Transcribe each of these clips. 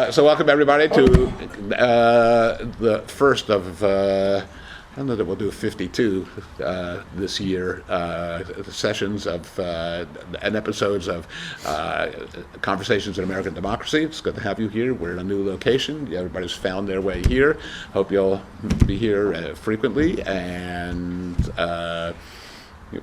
So welcome everybody to the first of, I don't know that we'll do 52 this year, sessions of and episodes of Conversations in American Democracy. It's good to have you here. We're in a new location. Everybody's found their way here. Hope you'll be here frequently and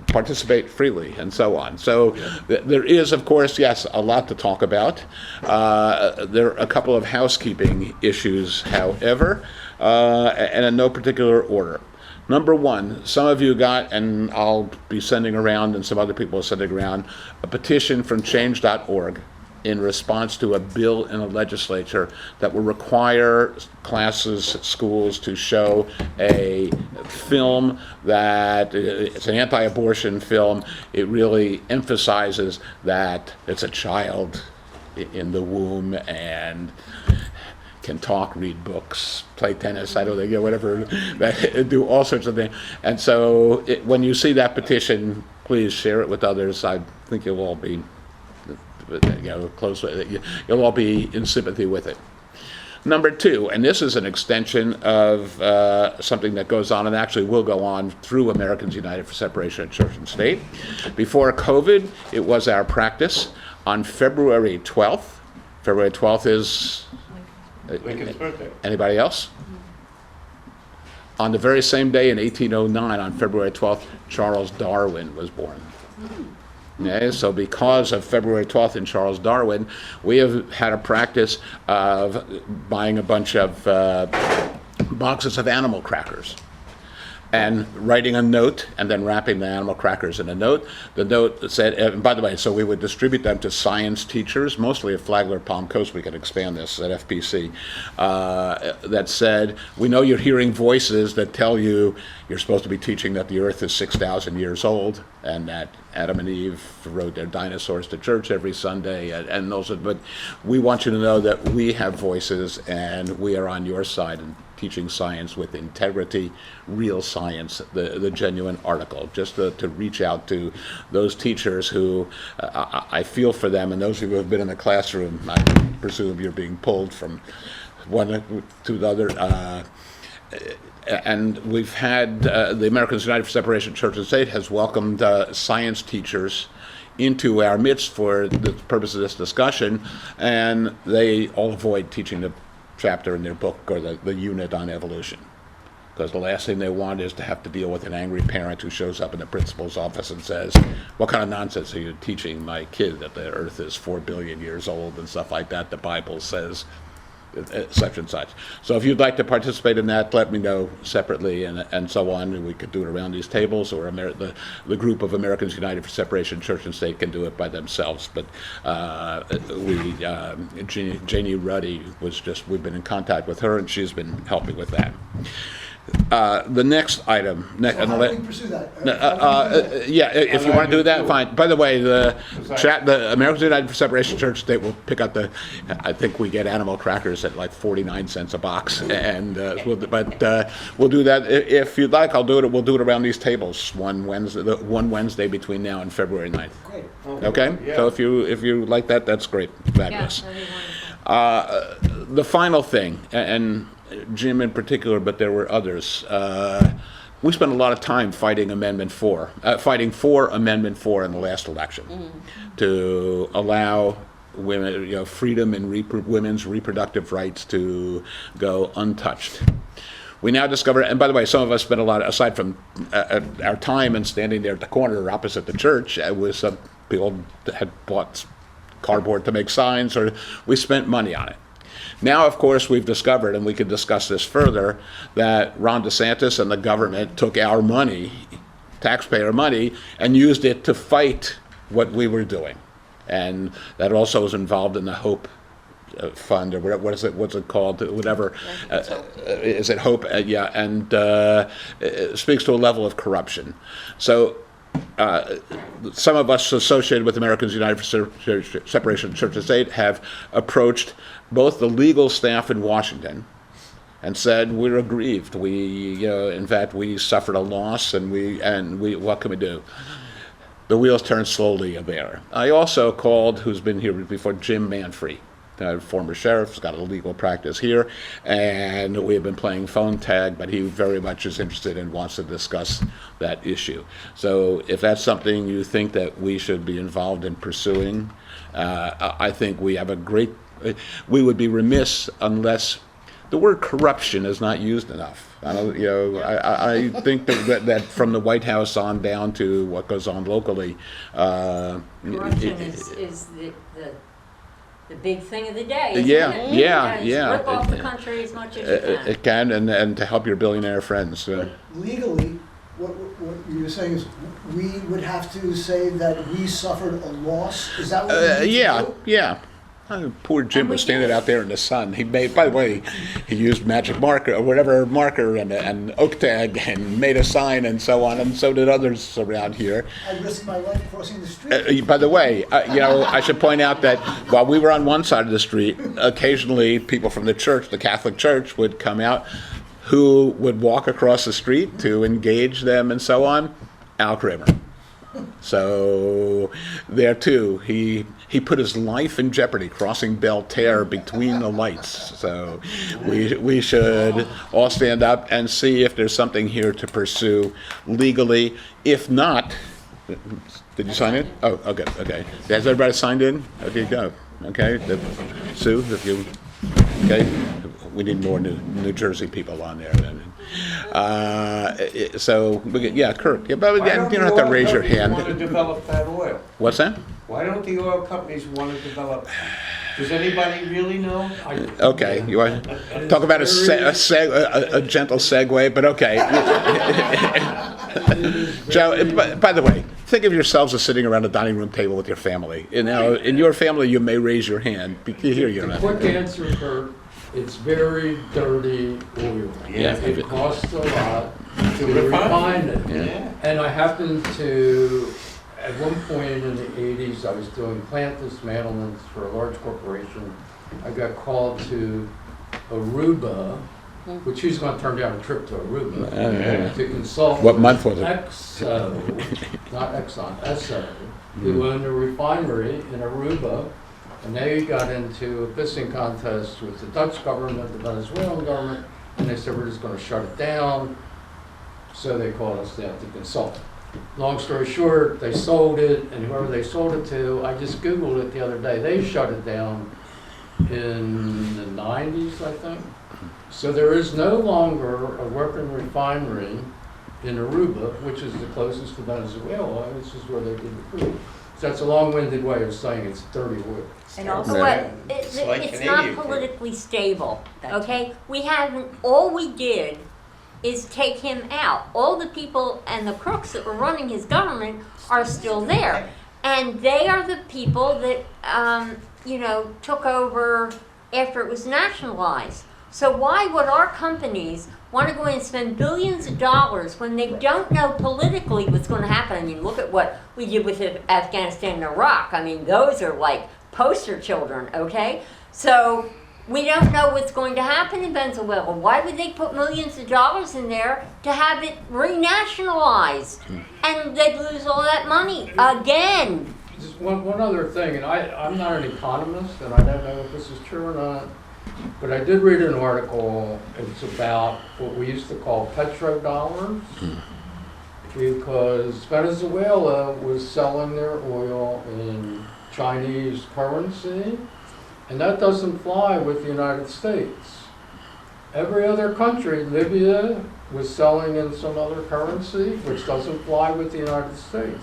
participate freely and so on. So there is, of course, yes, a lot to talk about. There are a couple of housekeeping issues, however, and in no particular order. Number one, some of you got, and I'll be sending around, and some other people are sending around, a petition from change.org in response to a bill in the legislature that will require classes, schools to show a film that it's an anti-abortion film. It really emphasizes that it's a child in the womb and can talk, read books, play tennis, I don't know, whatever, do all sorts of things. And so when you see that petition, please share it with others. I think you'll all be close with it. You'll all be in sympathy with it. Number two, and this is an extension of something that goes on and actually will go on through Americans United for Separation of Church and State. Before COVID, it was our practice on February 12th. February 12th is Lincoln's birthday. Anybody else? On the very same day in 1809, on February 12th, Charles Darwin was born. Okay, so because of February 12th and Charles Darwin, we have had a practice of buying a bunch of boxes of animal crackers and writing a note and then wrapping the animal crackers in a note. The note said, and by the way, so we would distribute them to science teachers, mostly at Flagler Palm Coast. We could expand this at FPC, that said, we know you're hearing voices that tell you you're supposed to be teaching that the earth is 6,000 years old and that Adam and Eve rode their dinosaurs to church every Sunday, and those. But we want you to know that we have voices and we are on your side in teaching science with integrity, real science, the genuine article, just to reach out to those teachers who I feel for them, and those who have been in the classroom. I presume you're being pulled from one to the other. And we've had the Americans United for Separation of Church and State has welcomed science teachers into our midst for the purpose of this discussion, and they all avoid teaching the chapter in their book or the unit on evolution, because the last thing they want is to have to deal with an angry parent who shows up in the principal's office and says, what kind of nonsense are you teaching my kid that the earth is 4 billion years old and stuff like that? The Bible says such and such. So if you'd like to participate in that, let me know separately and so on, and we could do it around these tables, or the group of Americans United for Separation of Church and State can do it by themselves. But Janie Ruddy we've been in contact with her, and she's been helping with that. The next item. How do we pursue that? Yeah, if you want to do that, fine. By the way, the Americans United for Separation Church State will pick up I think we get animal crackers at like 49 cents a box, and we'll do that if you'd like. I'll do it. We'll do it around these tables one Wednesday between now and February 9th. Great. Okay. Yeah. So if you like that, that's great. Fabulous. Yeah, the final thing, and Jim in particular, but there were others. We spent a lot of time fighting for Amendment 4 in the last election, to allow women, freedom and women's reproductive rights to go untouched. We now discover, and by the way, some of us spent a lot, aside from our time and standing there at the corner opposite the church, with some people that had bought cardboard to make signs, or we spent money on it. Now, of course, we've discovered, and we can discuss this further, that Ron DeSantis and the government took our money, taxpayer money, and used it to fight what we were doing. And that also was involved in the Hope Fund, or what's it called? Whatever. Is it Hope? Yeah, and it speaks to a level of corruption. So some of us associated with Americans United for Separation of Church and State have approached both the legal staff in Washington and said, we're aggrieved. In fact, we suffered a loss, and we what can we do? The wheels turn slowly there. I also called, who's been here before, Jim Manfrey, former sheriff's got a legal practice here, and we have been playing phone tag, but he very much is interested and wants to discuss that issue. So if that's something you think that we should be involved in pursuing, I think we have we would be remiss unless the word corruption is not used enough. I think that from the White House on down to what goes on locally, Corruption is the big thing of the day, isn't Yeah, it? yeah, Just yeah. rip off the country as much as you can. it can, and to help your billionaire friends. But legally, what you're saying is we would have to say that we suffered a loss? Is that what we need to Yeah, do? yeah. Poor Jim And we was standing did. out there in the sun. He made, by the way, he used magic marker or whatever marker and oak tag and made a sign and so on, and so did others around here. I risked my life crossing the street. By the way, I should point out that while we were on one side of the street, occasionally people from the church, the Catholic Church, would come out who would walk across the street to engage them and so on. Al Kramer. So there too, he put his life in jeopardy crossing Belterre between the lights. So we should all stand up and see if there's something here to pursue legally. If not, did you sign in? Oh, okay. Has everybody signed in? Okay, go. Okay, Sue, if you, okay, we need more New Jersey people on there then. So, yeah, Kirk, yeah, but you don't have to raise your Why don't the oil companies want to hand. develop that oil? What's that? Why don't the oil companies want to develop? Does anybody really know? Okay, you want to talk about a gentle segue, but okay. Joe, by the way, think of yourselves as sitting around a dining room table with your family. In your family, you may raise your hand. Here you The go. quick answer, Kurt, it's very dirty oil. Yeah. It costs a lot to refine refine it. Yeah. And I happened to, at one point in the 80s, I was doing plant dismantlements for a large corporation. I got called to Aruba, which he's going to turn down a trip to Aruba, to consult. What with month was it? Exxo, not Exxon, Esso, who owned a refinery in Aruba. And they got into a pissing contest with the Dutch government, the Venezuelan government, and they said, we're just going to shut it down. So they called us down to consult. Long story short, they sold it, and whoever they sold it to, I just Googled it the other day, they shut it down in the 90s, I think. So there is no longer a working refinery in Aruba, which is the closest to Venezuela, which is where they did the crude. So that's a long-winded way of saying it's dirty oil. And also, Yeah. it's like not Canadian crude. politically stable, okay? All we did is take him out. All the people and the crooks that were running his government are still there. And they are the people that, took over after it was nationalized. So why would our companies want to go in and spend billions of dollars when they don't know politically what's going to happen? I mean, look at what we did with Afghanistan and Iraq. I mean, those are like poster children, okay? So we don't know what's going to happen in Venezuela. Why would they put millions of dollars in there to have it renationalized? And they'd lose all that money again. Just one other thing, and I'm not an economist, and I don't know if this is true or not, but I did read an article. It's about what we used to call petrodollars, because Venezuela was selling their oil in Chinese currency, and that doesn't fly with the United States. Every other country, Libya, was selling in some other currency, which doesn't fly with the United States.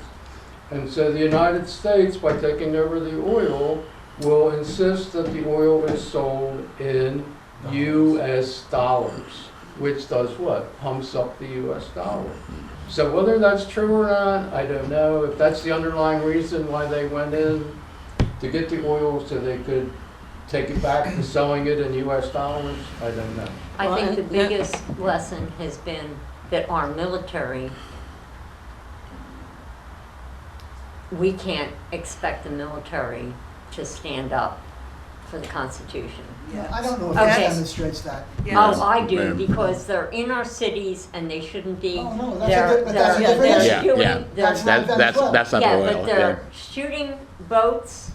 And so the United States, by taking over the oil, will insist that the oil is sold in U.S. dollars, which does what? Pumps up the U.S. dollar. So whether that's true or not, I don't know. If that's the underlying reason why they went in to get the oil so they could take it back to selling it in U.S. dollars, I don't know. I think the biggest lesson has been that our military, we can't expect the military to stand up for the Constitution. I don't know if Okay. that demonstrates that. Oh, I do, Yeah. because they're in our cities and they shouldn't be. Oh, no, They're- that's a they're- different they're issue. Yeah, shooting- yeah. they're- That's not Venezuela. That's not Yeah, oil. but they're shooting boats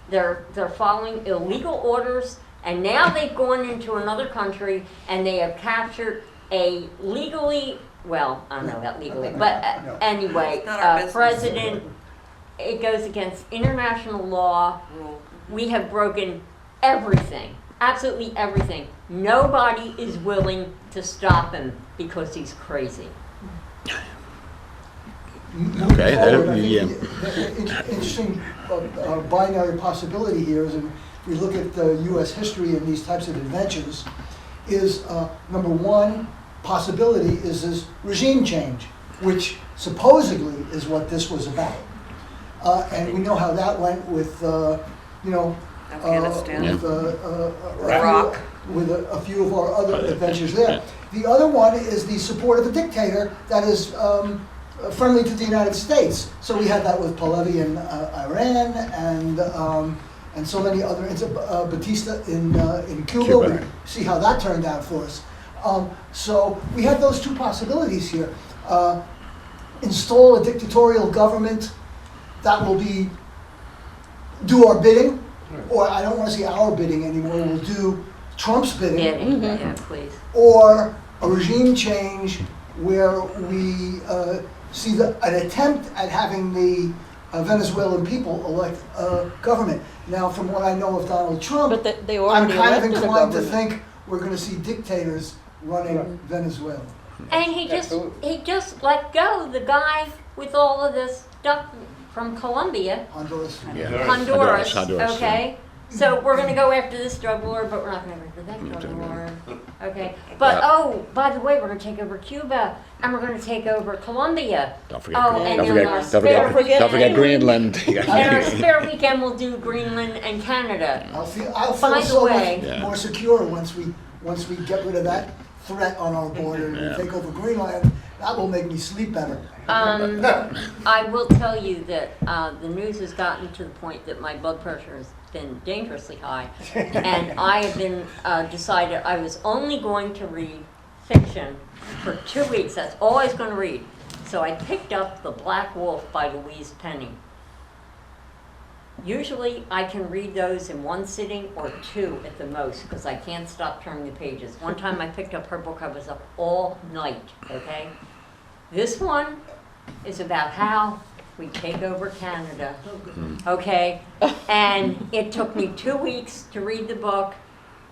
They're following illegal orders, and now they've gone into another country and they have captured a legally, well, I don't know about legally, but anyway, Not our business. president. It goes against international law. We have broken everything, absolutely everything. Nobody is willing to stop him because he's crazy. Okay, Forward, I think yeah. the interesting binary possibility here is, if we look at U.S. history and these types of adventures, is number one possibility is this regime change, which supposedly is what this was about. And we know how that went with, Afghanistan. with Iraq. with a few of our other adventures there. The other one is the support of a dictator that is friendly to the United States. So we had that with Pahlavi in Iran and so many other, Batista in Cuba. Cuba. We see how that turned out for us. So we have those two possibilities here. Install a dictatorial government that will do our bidding, or I don't want to say our bidding anymore, we'll do Trump's bidding. Yeah, please. Or a regime change where we see an attempt at having the Venezuelan people elect a government. Now, from what I know of Donald Trump, But they I'm already kind of elected a inclined to government. think we're going to see dictators running Venezuela. And he just let go the guy with all of this stuff from Colombia, Honduras. Yeah. Honduras, Honduras, okay? So we're gonna go after this drug lord, but we're not gonna go after that drug lord, okay? But, oh, by the way, we're gonna take over Cuba, and we're gonna take over Colombia. Don't forget, Oh, and don't then our forget, don't forget, don't forget Greenland. And our spare weekend, we'll do Greenland and Canada. I'll feel By the so way- much Yeah. more secure once we get rid of that threat on our border and Yeah. take over Greenland. That will make me sleep better. I will tell you that the news has gotten to the point that my blood pressure has been dangerously high, and I have been decided I was only going to read fiction for 2 weeks. That's all I was going to read. So I picked up The Black Wolf by Louise Penny. Usually I can read those in one sitting or two at the most because I can't stop turning the pages. One time I picked up her book, I was up all night, okay? This one is about how we take over Canada, okay? And it took me 2 weeks to read the book,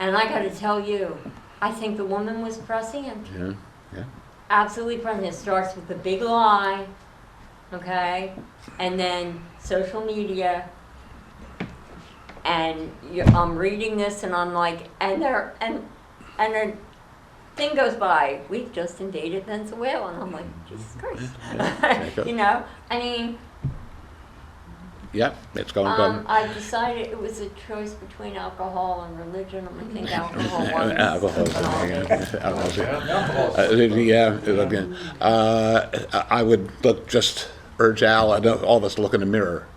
and I gotta tell you, I think the woman was prescient. Yeah, yeah. Absolutely prescient. It starts with the big lie, okay? And then social media. And I'm reading this and I'm like, and a thing goes by, we've just invaded Venezuela. And I'm like, Jesus Christ. You know, I mean, Yeah, it's going. I decided it was a choice between alcohol and religion. I think alcohol won. Alcohol. I would just urge Al, I know all of us to look in the mirror.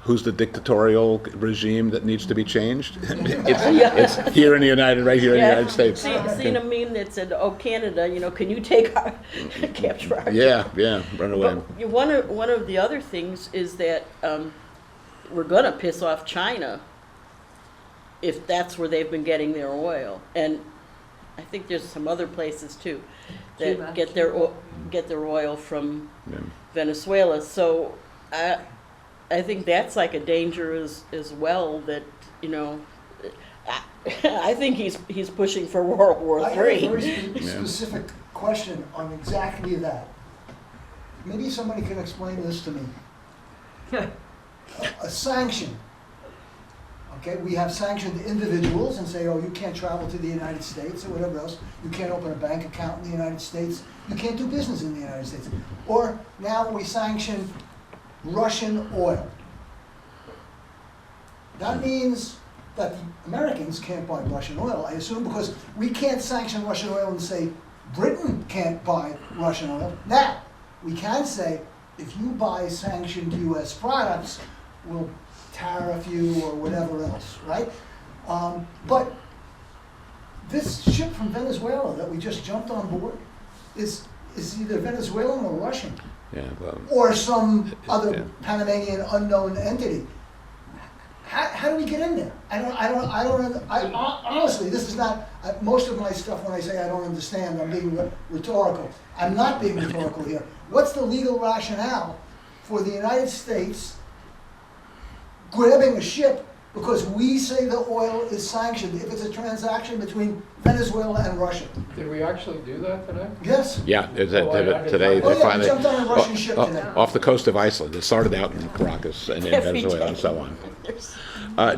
Who's the dictatorial regime that needs to be changed? It's here in the right here in the United States. Seen a meme that said, "Oh, Canada, can you take our capture our?" Yeah, run away. But one of the other things is that we're gonna piss off China if that's where they've been getting their oil, and I think there's some other places too that Cuba. get their oil from Yeah. Venezuela. So I think that's like a danger as well. That I think he's pushing for World War I have a III. very specific question on exactly that. Maybe somebody can explain this to me. A sanction. Okay, we have sanctioned individuals and say, oh, you can't travel to the United States or whatever else. You can't open a bank account in the United States. You can't do business in the United States. Or now we sanction Russian oil. That means that the Americans can't buy Russian oil, I assume, because we can't sanction Russian oil and say Britain can't buy Russian oil. Now, we can say, if you buy sanctioned U.S. products, we'll tariff you or whatever else, right? But this ship from Venezuela that we just jumped on board is either Venezuelan or Russian, Yeah, well, or some other Yeah. Panamanian unknown entity. how do we get in there? Honestly, this is not, most of my stuff when I say I don't understand, I'm being rhetorical. I'm not being rhetorical here. What's the legal rationale for the United States grabbing a ship because we say the oil is sanctioned if it's a transaction between Venezuela and Russia? Did we actually do that today? Yes. Yeah, today Oh they yeah, we finally, jumped on a Russian ship today. off the coast of Iceland. It started out in Caracas and in Every Venezuela day. and so on.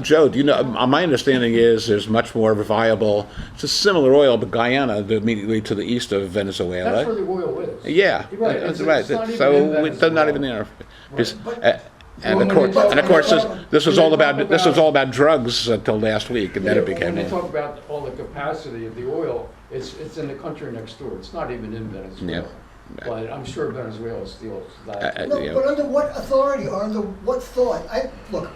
Joe, do you know, my understanding is there's much more viable, it's a similar oil, but Guyana, immediately to the east of Venezuela. That's where the oil is. Yeah, You're right. that's It's right. not even So in it's not even Venezuela. there. Because- Right. And Well, of when course, they talk- this was all about when they talk this was about- all about drugs until last week, and then it became. When they talk about all the capacity of the oil, it's in the country next door. It's not even in Venezuela. Yeah. But I'm sure Venezuela steals that. No, Yeah. but under what authority or under what thought? Look,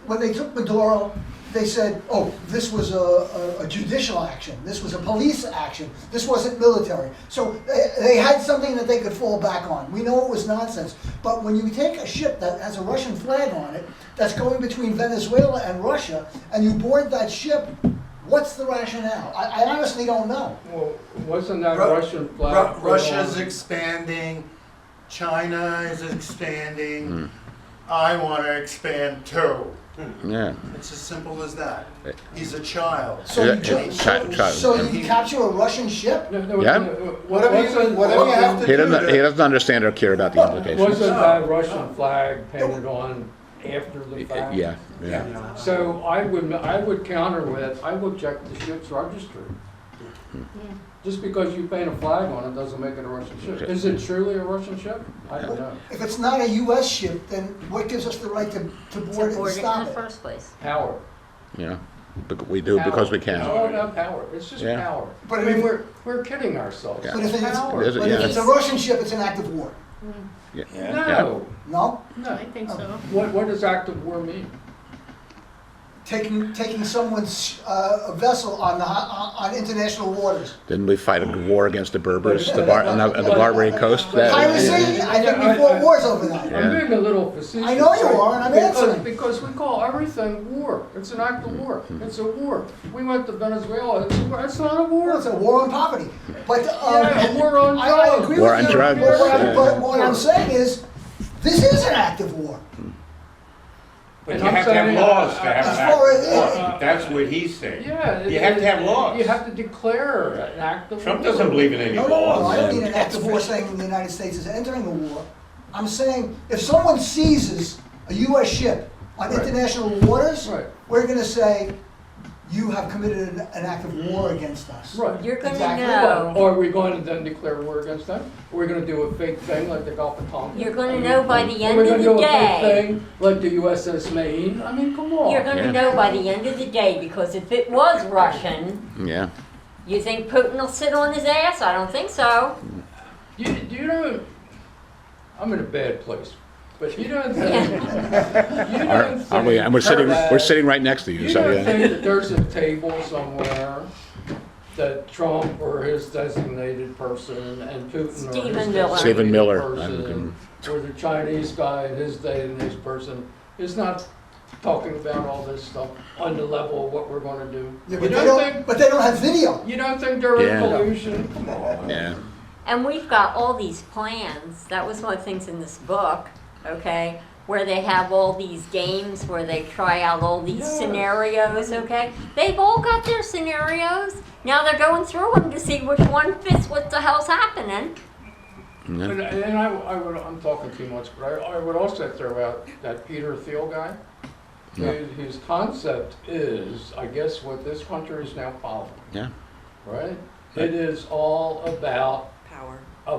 when they took Maduro, they said, oh, this was a judicial action. This was a police action. This wasn't military. So they had something that they could fall back on. We know it was nonsense. But when you take a ship that has a Russian flag on it, that's going between Venezuela and Russia, and you board that ship, what's the rationale? I honestly don't know. Well, wasn't that Ru- Russian flag? put Russia's on- expanding, China is expanding, I want to expand too. Yeah. It's as simple as that. He's a child. So Yeah, you, ju- yeah, so China. you capture a Russian ship? No, Yeah. Whatever you have to He do doesn't. to- He doesn't understand or care about the implications. Wasn't that Russian flag painted on after the fact? Yeah. Yeah. So I would counter with, I would check the ship's registry. Just because you paint a flag on it doesn't make it a Russian ship. Is it truly a Russian ship? I don't know. If it's not a U.S. ship, then what gives us the right to board To it and board it in stop the it? first place. Power. Yeah. We do because we Power. It's all can. about power. It's just Yeah. power. But I mean, if- we're kidding ourselves. Yeah. But if It's it's, power. Is it? but if Yeah. it's a Russian ship, it's an act of war. Yeah. No, No? no. I think so. What does active war mean? Taking someone's vessel on international waters. Didn't we fight a war against the Berbers, the Barbary Coast? Piracy, I think we fought wars over that. I'm being a little facetious. I know you are, and I'm Because- answering. Because we call everything war. It's an act of war. It's a war. We went to Venezuela. It's a war. It's not a war. Well, it's a war on poverty. But Yeah, a war on I drugs. agree War with on you. drugs, But yeah. what I'm saying is, this is an act of war. But And you I'm have to have saying, laws to have as an far act as- of war. That's what he's saying. Yeah. You have to have laws. You have to declare an act of Trump war. doesn't believe in any No, I laws. don't mean an act of war saying the United States is entering the war. I'm saying if someone seizes a U.S. ship on Right. international waters, Right. we're gonna say, you have committed an act of war against us. Right. You're gonna Exactly. know. Or are we going to then declare war against them? Are we going to do a fake thing like the Gulf of Tonkin? You're gonna know by the Are end we of going to the do a fake day. thing like the USS Maine? I mean, come on. You're gonna Yeah. know by the end of the day, because if it was Russian, Yeah. you think Putin will sit on his ass? I don't think so. You know, I'm in a bad place, but you don't think. You don't think Are we? And we're that- sitting right next to you. You So don't yeah. think that there's a table somewhere that Trump or his designated person and Putin or his Stephen Miller. designated Stephen Miller. person, or the Chinese guy and his designated person is not talking about all this stuff on the level of what we're going to do. Yeah, You but, don't think? they don't have video. You don't think there is Yeah. collusion? Come on. Yeah. And we've got all these plans, that was one of the things in this book, okay, where they have all these games where they try out all these Yes. scenarios, okay? They've all got their scenarios. Now they're going through them to see which one fits what the hell's happening. Yeah. And I'm talking too much, but I would also throw out that Peter Thiel guy. Yeah. His concept is, I guess, what this country is now following, Yeah. right? It is all about Power. a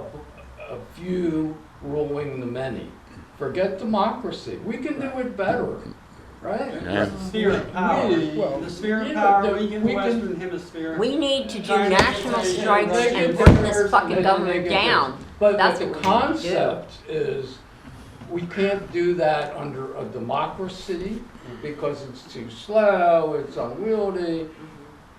few ruling the many. Forget democracy. We can do it better, right? Yeah. Sphere of power. Well, The sphere of yeah, power, the- we get we the can- Western Hemisphere. We need to do China national can say, strikes they and can bring do this theirs, fucking they can government do down. theirs. But That's the what we need to do. concept is, we can't do that under a democracy because it's too slow, it's unwieldy.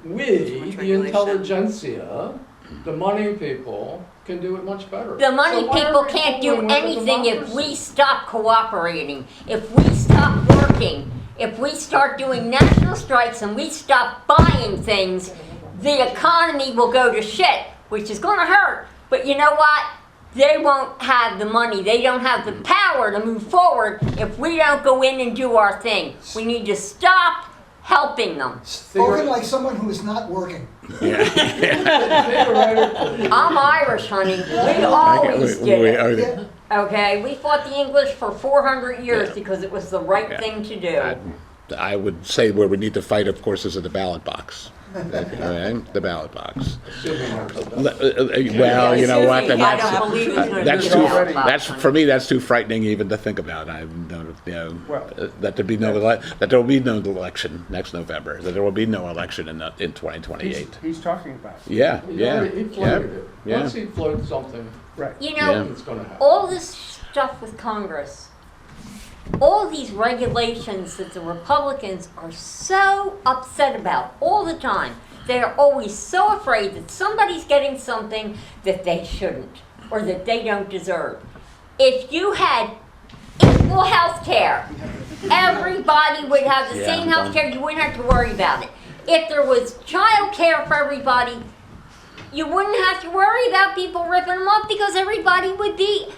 We, much the regulation. intelligentsia, the money people, can do it much better. The money So why are people we can't do fooling with the anything if we democracy? stop cooperating, if we stop working if we start doing national strikes and we stop buying things, the economy will go to shit, which is gonna hurt. But you know what? They won't have the money. They don't have the power to move forward if we don't go in and do our thing. We need to stop helping them. Spoken like someone who is not working. I'm Irish, honey. We always did it. Yeah. Okay, we fought the English for 400 years because it was the right thing to do. I would say where we need to fight, of course, is at the ballot box. Okay, the ballot box. Well, you know what? I don't believe it's gonna That's be too. the ballot box, That's honey. for me. That's too frightening even to think about. I don't, you know, Well- that there be no that there will be no election next November. That there will be no election in 2028. He's talking about it. Yeah, He yeah, already- he yeah, floated it. yeah. Once he floats something, Right. You know, Yeah. it's gonna happen. all this stuff with Congress, all these regulations that the Republicans are so upset about all the time, they are always so afraid that somebody's getting something that they shouldn't or that they don't deserve. If you had equal health care, everybody would have the Yeah, same I'm health done. care, you wouldn't have to worry about it. If there was child care for everybody, you wouldn't have to worry about people ripping them off because everybody would be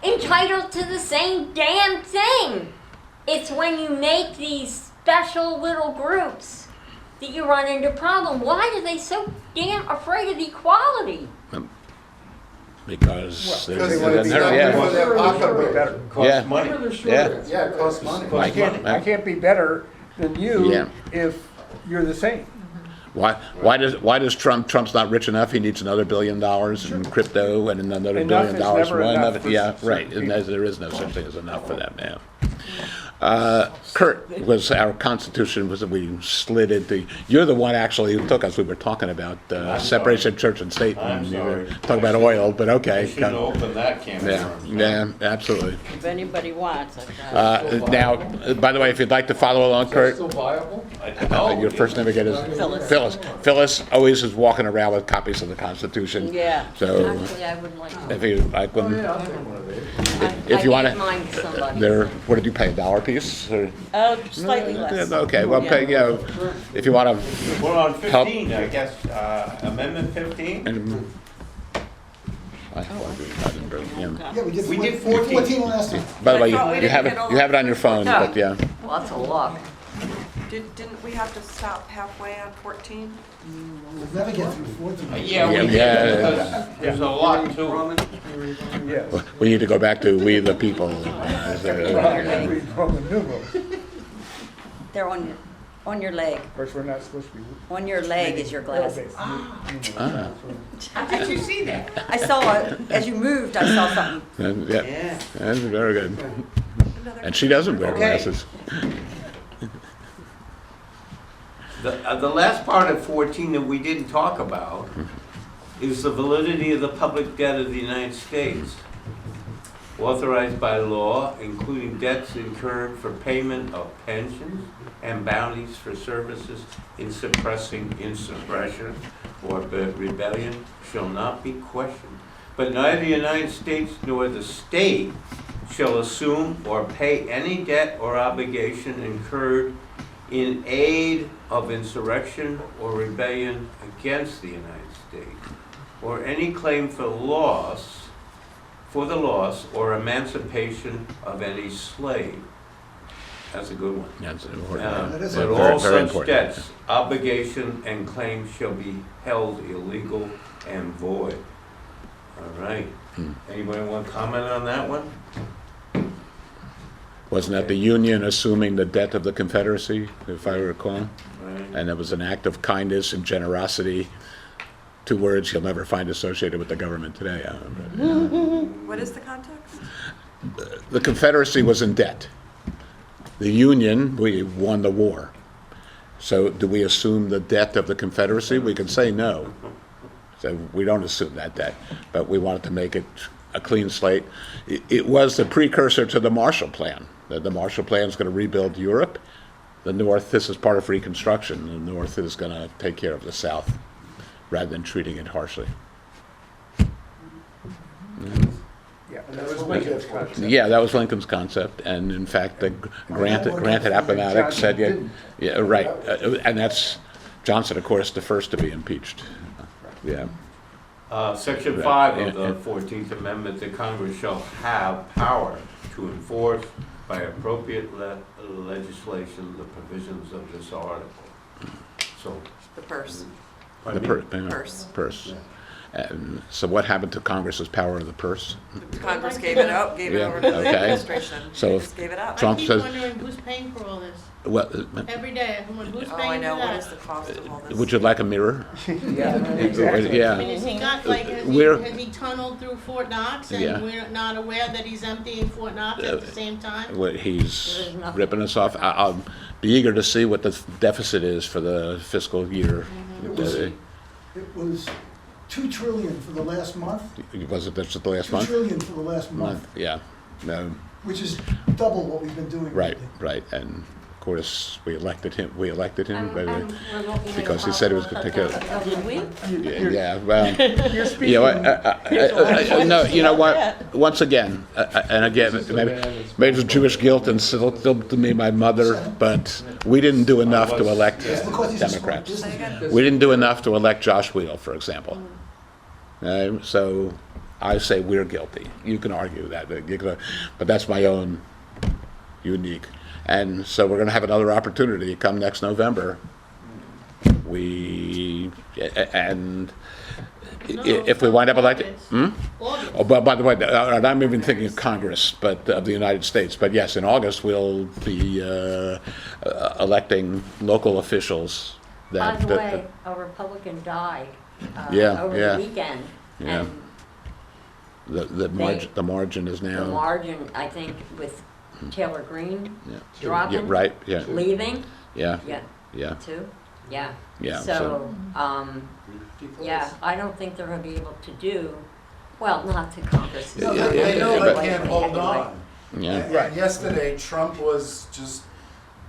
entitled to the same damn thing. It's when you make these special little groups that you run into problem. Why are they so damn afraid of equality? Because Because there's- they want to be done yeah. for their pocketbook better. Yeah. Costs money. Whatever the short Yeah. is. Yeah, it costs money. Like, I can't be better than you Yeah. if you're the same. Why does Trump's not rich enough? He needs another $1 billion in crypto and another $1 Enough billion is dollars never more. enough for Yeah, certain right. And people. there is no such thing as enough for them. Yeah. Kurt, was our Constitution was that we slid into. You're the one actually who took us. We were talking about separation of church and state. I'm and you were sorry. talking about oil, but okay. I shouldn't have opened that can of Yeah, worms. yeah, absolutely. If anybody wants, I've got Now, by the way, if you'd like to follow along, Is that Kurt. still viable? Your first name again is Phyllis. Phyllis always is walking around with copies of the Constitution. Yeah. So Actually, I would like to. if you like Oh, them, yeah, I'll take one of these. if you want I gave mine to to, somebody. they're what did you pay, $1 a piece? Or? Slightly less. Okay, well, Yeah. pay, you know, if you want to. We're on Help. 15, I guess, amendment 15? Yeah, we did, We did 14 14. last time. By the way, I thought we you didn't have it. get all You have it on your phone, No. but yeah. Lots of luck. Didn't we have to stop halfway on 14? We'll never get through 14. Yeah, we did, Yeah. because there's a lot to it. Yes. We need to go back to we the people. Read Roman numerals. They're on your leg. Of course, we're not supposed to be. On your leg is your glasses. Ah, How did you see that? I saw it, as you moved, I saw something. yeah, that's very good. Another- And she doesn't wear Okay. glasses. The last part of 14 that we didn't talk about is the validity of the public debt of the United States, authorized by law, including debts incurred for payment of pensions and bounties for services in suppressing insurrection or rebellion shall not be questioned. But neither the United States nor the state shall assume or pay any debt or obligation incurred in aid of insurrection or rebellion against the United States, or any claim for the loss or emancipation of any slave. That's a good one. That's important. That is But very- all very such important. debts, obligation, and claims shall be held illegal and void. All right. Hmm. Anybody want to comment on that one? Wasn't that the Union assuming the debt of the Confederacy, if I recall? Right. And it was an act of kindness and generosity. 2 words you'll never find associated with the government today. What is the context? The Confederacy was in debt. The Union, we won the war. So do we assume the debt of the Confederacy? We can say no. So we don't assume that debt, but we wanted to make it a clean slate. It was the precursor to the Marshall Plan. The Marshall Plan is going to rebuild Europe. The North, this is part of Reconstruction. The North is going to take care of the South rather than treating it harshly. That was Lincoln's concept. Yeah, that was Lincoln's concept, and in fact, the granted Appomattox said, yeah, right, and that's, Johnson, of course, the first to be impeached. Yeah, Section Right. 5 of Yeah, the 14th Amendment, the Congress shall have power to enforce by appropriate legislation the provisions of this article. So, The purse. the Purse. purse. And so what happened to Congress's power of the purse? Congress gave it up, gave it Yeah, over to the okay. administration. So They if just gave it up. Trump I keep says, wondering who's paying for all this. well, Every day, who's Oh, I paying know, for what is that? the cost of all this? would you like a mirror? Yeah, I exactly. Yeah. mean, has he got, like, We're- has he tunneled through Fort Knox Yeah. and we're not aware that he's emptying Fort Knox at the same time? What he's There's nothing. ripping us off. I'll be eager to see what the deficit is for the fiscal year. It was 2 trillion for the last month. Was it that's the last 2 month? trillion for the last month, Yeah. No. which is double what we've been doing. Right. lately. Right. And of course, we elected him. We elected him And- by the- and we're looking at because he said he was going to take care of. Did we? Yeah. Well. You're speaking. You know, no, you know what? Once again, and again, maybe it's Jewish guilt and still to me, my mother, but we didn't do enough to elect It's because he's a smart Democrats. businessman. We didn't do enough to elect Josh Wheel, for example. So I say we're guilty. You can argue that, but that's my own unique. And so we're going to have another opportunity come next November. And if we wind up elected, August. oh, but by the way, I'm not even thinking of Congress, but of the United States. But yes, in August we'll be electing local officials. By the way, a Republican died Yeah, over yeah. the weekend. Yeah. And the margin is the now. margin, I think, with Taylor Greene Yeah. dropping, Yeah, right. Yeah. leaving, Yeah. yeah, Yeah. too, yeah. Yeah. So, yeah, I don't think they're gonna be able to do, well, not to Congress. Yeah, No, yeah, they know yeah, they but- can't hold on. Yeah. And yesterday, Trump was just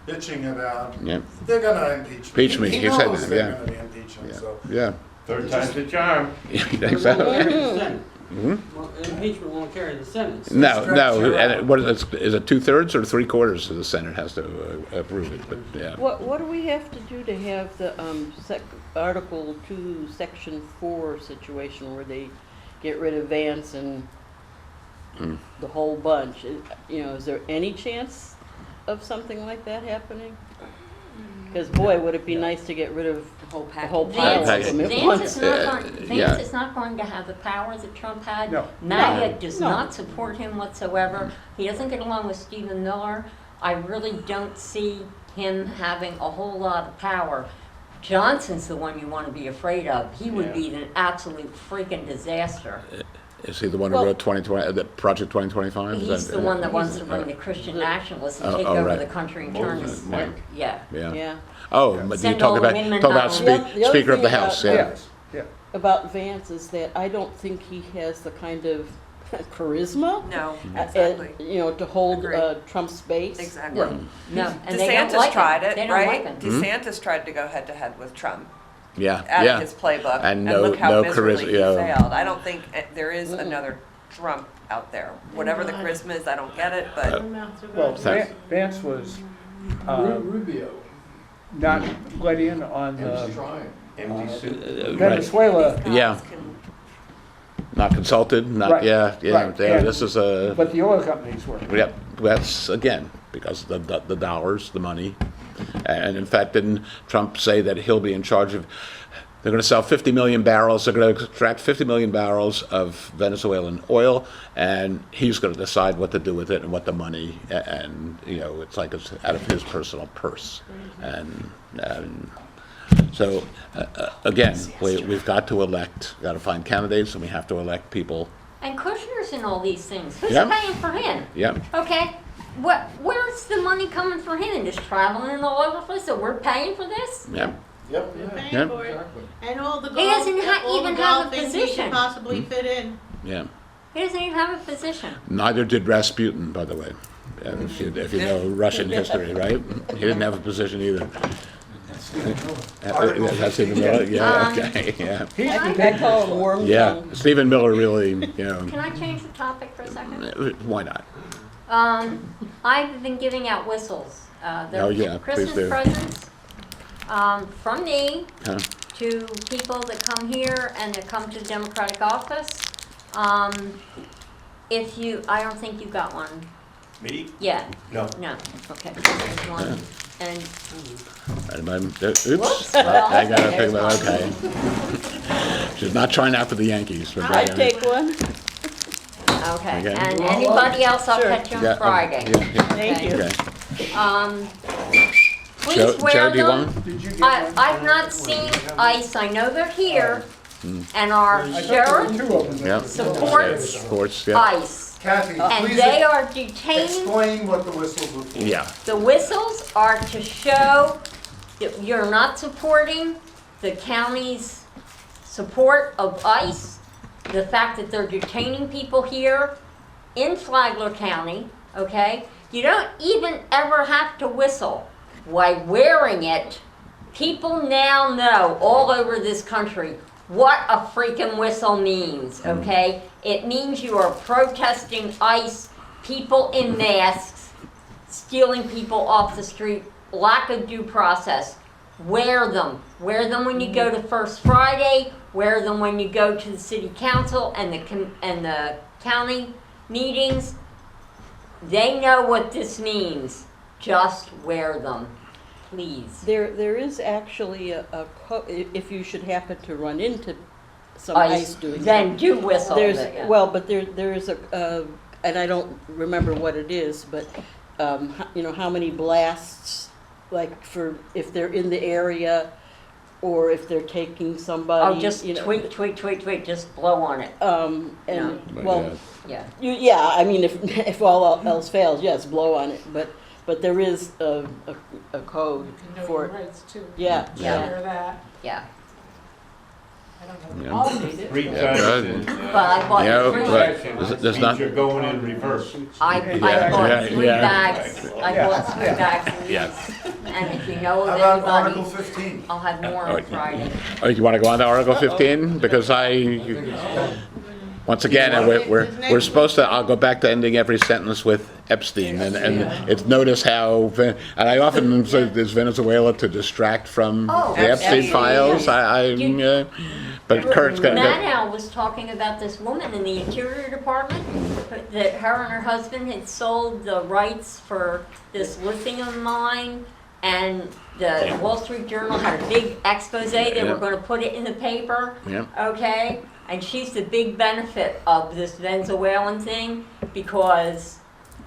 bitching about, Yeah. they're gonna impeach me. Impeach me, He he said knows that, they're yeah. gonna be impeaching, Yeah. so. Yeah. third time's the charm. You think so? Impeachment won't carry the Senate. No, no. Stretch it And what is it? 2/3 or 3/4 of the Senate has to approve it? But yeah. What do we have to do to have the Article 2, Section 4 situation where they get rid of Vance and the whole bunch? Is there any chance of something like that happening? Because boy, would it be nice to get rid of The whole the package. whole pile Vance of them at Vance once. is not going, yeah. Vance is not going to have the power that Trump had. No. MAGA does No. not support him whatsoever. He doesn't get along with Stephen Miller. I really don't see him having a whole lot of power. Johnson's the one you want to be afraid of. He would be an absolute freaking disaster. Is he the one who Well- wrote 2020, the Project 2025? Is He's that- the one that wants to bring the Christian nationalists and Oh, take oh, over right. the country and turn us, Right. yeah. Yeah. Yeah. Oh, but you Send talk all the about women talk about home. The other Speaker of the thing House. about- Yeah. Yes, yeah. About Vance is that I don't think he has the kind of charisma, No, exactly. to hold Agreed. Trump's space. Exactly. No, and they don't DeSantis like tried him. it, They don't like right? him. DeSantis tried to go head to head with Trump Yeah. out Yeah. of his playbook, And and no- look how no miserably he charisma, yeah. failed. I don't think there is another Trump out there. Whatever the charisma is, I don't get it, but Well, Thanks. Vance was Rubio. not let in on He's trying. Empty suit. Right. Venezuela, these guys Yeah. can- Not consulted. Not. Right. Yeah. Yeah. Right. Yeah. And- This is a. but the oil companies were. Yep, that's again because of the dollars, the money, and in fact, didn't Trump say that he'll be in charge of? They're going to sell 50 million barrels. They're going to extract 50 million barrels of Venezuelan oil, and he's going to decide what to do with it and what the money. And it's like it's out of his personal purse, and so again, we've got to elect. Got to find candidates, and we have to elect people. And Kushner's in all these things. Who's Yeah. paying for him? Yep. Okay, where's the money coming for him? And just traveling all over the place, so we're paying for this? Yep. Yep. We're paying Yeah. for it. And all the He doesn't all even the have a golfing he position. could possibly fit in. Yeah. He doesn't even have a position. Neither did Rasputin, by the way. If you know Russian history, right? He didn't have a position either. That's Stephen Miller, yeah, okay, yeah. I call him worm Yeah, tongue. Stephen Miller really, Can I change the topic for a second? why not? I've been giving out whistles. They're Oh, yeah, please Christmas do. presents from me Huh? to people that come here and that come to the Democratic office. I don't think you got one. Me? Yeah. No. No. Okay. There's one. And Oops, Whoops. I gotta pick There's them, one. okay. She's not trying out for the Yankees. But I take one. okay. Okay. And anybody else, I'll Sure. catch you Yeah, on Friday. yeah, yeah, Thank you. okay. Please Joe, wear do you them. want? Did you get one? I've not seen ICE. I know they're here, Hmm. and our I thought there sheriff were two of them. Yeah. supports Sports, yeah, ICE. Kathy, And please they are detaining, explain what the whistles were for. yeah. the whistles are to show that you're not supporting the county's support of ICE, the fact that they're detaining people here in Flagler County, okay? You don't even ever have to whistle. By wearing it, people now know all over this country what a freaking whistle means, okay? It means you are protesting ICE, people in masks, stealing people off the street, lack of due process. Wear them. Wear them when you go to First Friday, wear them when you go to the city council and the county meetings. They know what this means. Just wear them, please. There is actually if you should happen to run into some ICE doing Then do whistle. There's, yeah. well, but there is and I don't remember what it is, but, you know, how many blasts, like for, if they're in the area, or if they're taking somebody, Oh, just you know. tweet, just blow on it. And, But, well, Yeah. yeah, I mean, if all else fails, yes, blow on it, but there is a code for it. rights too. Yeah, Yeah. Hear that. Yeah. I don't know. Yeah. All need it. Three Yeah, times good. in, But I bought Yeah, three. but there's not, Means you're going in reverse. I Yeah, bought three yeah. bags. I bought three bags of these. Yeah. And if you know How of about Article anybody, 15? I'll have more on Friday. oh, you wanna go on to Article 15? Because once again, we're supposed to, I'll go back to ending every sentence with Epstein, and it's notice how, and I often say there's Venezuela to distract from Oh, the Epstein absolutely. files, but Kurt's got, Manow was talking about this woman in the Interior Department, that her and her husband had sold the rights for this lithium mine, and the Wall Street Journal had a big expose, they Yeah. were gonna put it in the paper, yeah, okay? And she's the big benefit of this Venezuelan thing, because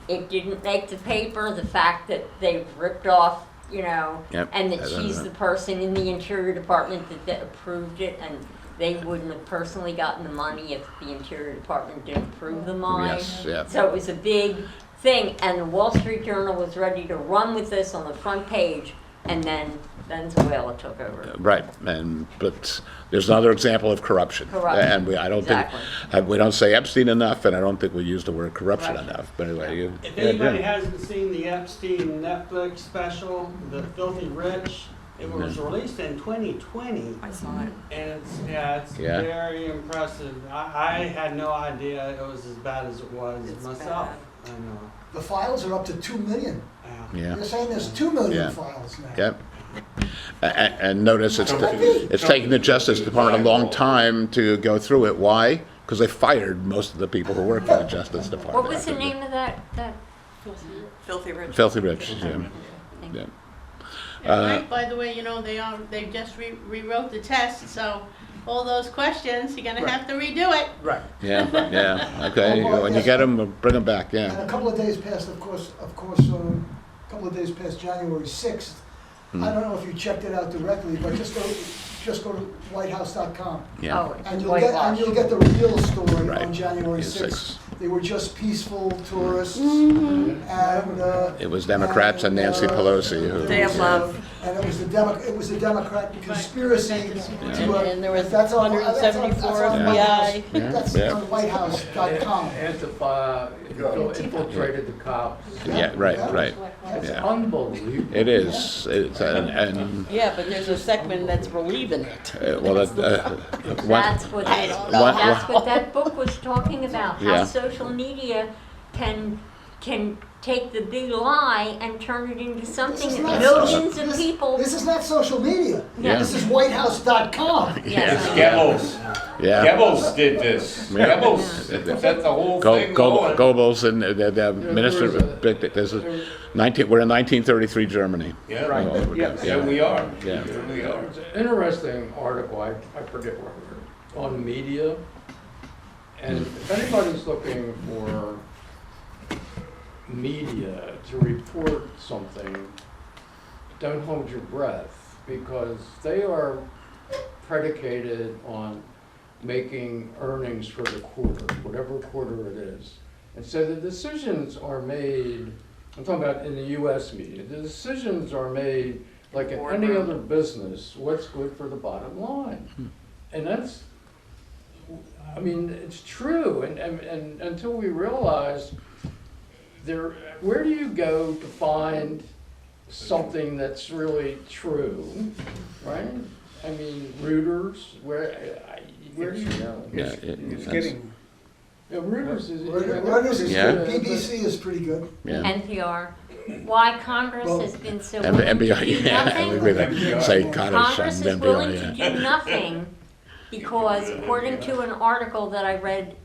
it didn't make the paper, the fact that they ripped off, you know, Yep. and that I don't she's know. the person in the Interior Department that approved it, and they wouldn't have personally gotten the money if the Interior Department didn't approve the mine. yes, yeah. So it was a big thing, and the Wall Street Journal was ready to run with this on the front page, and then Venezuela took over. Right, but there's another example of corruption. Corruption, And I don't think, we don't say Epstein enough, and I don't think we use the word corruption Corruption. enough, but anyway. If anybody hasn't seen the Epstein Netflix special, The Filthy Rich, it was released in 2020, I saw it. and it's Yeah. very impressive. I had no idea it was as bad as it was It's myself. bad. I know. The files are up to 2 million. Yeah. Yeah, They're saying there's 2 million Yeah. files now. yep. And notice it's taken the Justice Department a long time to go through it. Why? Because they fired most of the people who work for the Justice Department. What was the name of that? Filthy rich. Filthy Rich, yeah. Yeah. Right, by the way, you know, they just rewrote the test, so all those questions, you're gonna have to redo it. Right. Yeah, yeah, okay, when you get them, bring them back, And yeah. a couple of days past, a couple of days past January 6th. I don't know if you checked it out directly, but just go to whitehouse.com. Yeah. Oh, And it's you'll get whitewash. the real story Right. on January Yes, 6th. they were just peaceful tourists, Mm-hmm. and. It was Democrats and Nancy Pelosi who. Day of love. And it was a Democrat conspiracy to, And there was that's on- 174 that's on FBI. White House. Yeah, That's yeah. on whitehouse.com. Antifa infiltrated the cops. Yeah, right. It's Yeah. unbelievable. It is. It's, and Yeah, but there's a segment that's relieving it. well, That's what that's what that book was talking about. How Yeah. social media can take the big lie and turn it into something This is that not millions social- of people. This is not social media. Yeah. This is whitehouse.com. It's Goebbels. yeah. Goebbels did this. Yeah. Goebbels set the whole Go, thing go, going. Goebbels and the minister. There's we're in 1933 Germany. Yeah, Right. Oh, Yeah. yeah, we are. Yeah. Yeah, we are. It's an interesting article, I forget where, on media. And if anybody's looking for media to report something, don't hold your breath, because they are predicated on making earnings for the quarter, whatever quarter it is. And so the decisions are made, I'm talking about in the US media, the decisions are made like in any other business, what's good for the bottom line. And that's, I mean, it's true, and until we realize where do you go to find something that's really true, right? I mean, Reuters, where do you go? Yeah, It's getting, Yeah, Reuters is. Reuters is Yeah. good. BBC is pretty good. Yeah. NPR. Why Congress Well, has been so And willing to NPR, do yeah, nothing. we really say Cottage Congress and is willing NPR, to yeah. do nothing because according to an article that I read,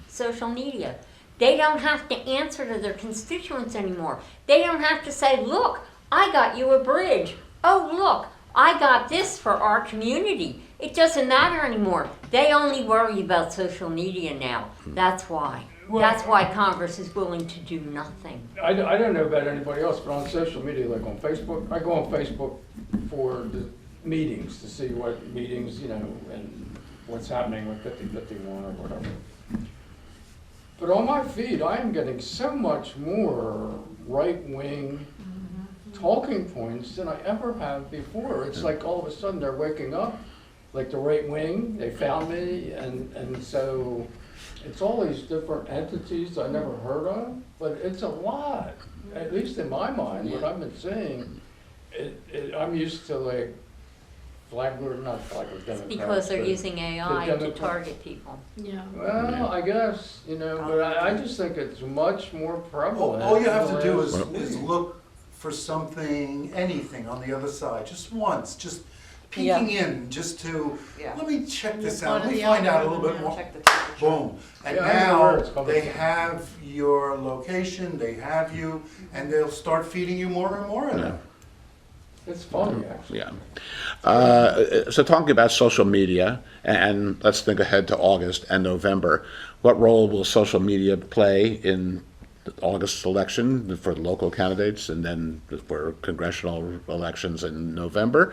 social media, they don't have to answer to their constituents anymore. They don't have to say, look, I got you a bridge. Oh, look, I got this for our community. It doesn't matter anymore. They only worry about social media now. That's why. That's why Congress is willing to do nothing. I don't know about anybody else, but on social media, like on Facebook, I go on Facebook for the meetings to see what meetings, and what's happening with 5051 or whatever. But on my feed, I am getting so much more right-wing talking points than I ever have before. It's like all of a sudden they're waking up, like the right wing, they found me, and so it's all these different entities I never heard of, but it's a lot, at least in my mind, what I've been seeing. I'm used to like Flagler, not Flagler, Democrats. Because they're but using AI to Democrat- target people. Yeah. Well, I guess, but I just think it's much more prevalent. All you have to do in the is last- look for something, anything on the other side, just once, just Yeah. peeking in, just to, Yeah. let me check this Part out, of let me the find out a little bit algorithm, more. Check the temperature. Boom. And Yeah, I know where now, it's coming they from. have your location, they have you, and they'll start feeding you more and more of them. It's funny, actually. Yeah. So talking about social media, and let's think ahead to August and November, what role will social media play in the August election for local candidates and then for congressional elections in November?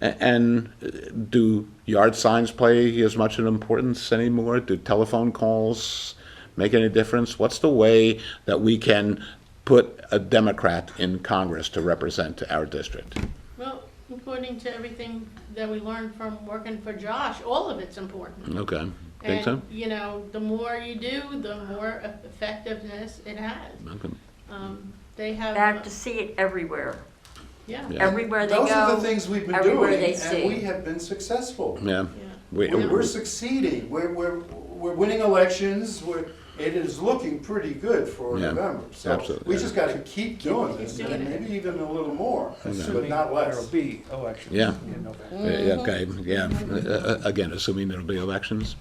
And do yard signs play as much an importance anymore? Do telephone calls make any difference? What's the way that we can put a Democrat in Congress to represent our district? Well, according to everything that we learned from working for Josh, all of it's important. Okay, think so? And, the more you do, the more effectiveness it has. Okay. They have. Back to see it everywhere. Yeah. Yeah. Everywhere they go. Those are the things we've been everywhere doing, they and see. we have been successful. Yeah. Yeah. We're succeeding, we're winning elections, it is looking pretty good for Yeah, November. So absolutely, we just gotta keep doing this, doing and it. maybe even a little more, but assuming not there'll less. be elections Yeah. in November. Yeah, okay, yeah. Again, assuming there'll be elections.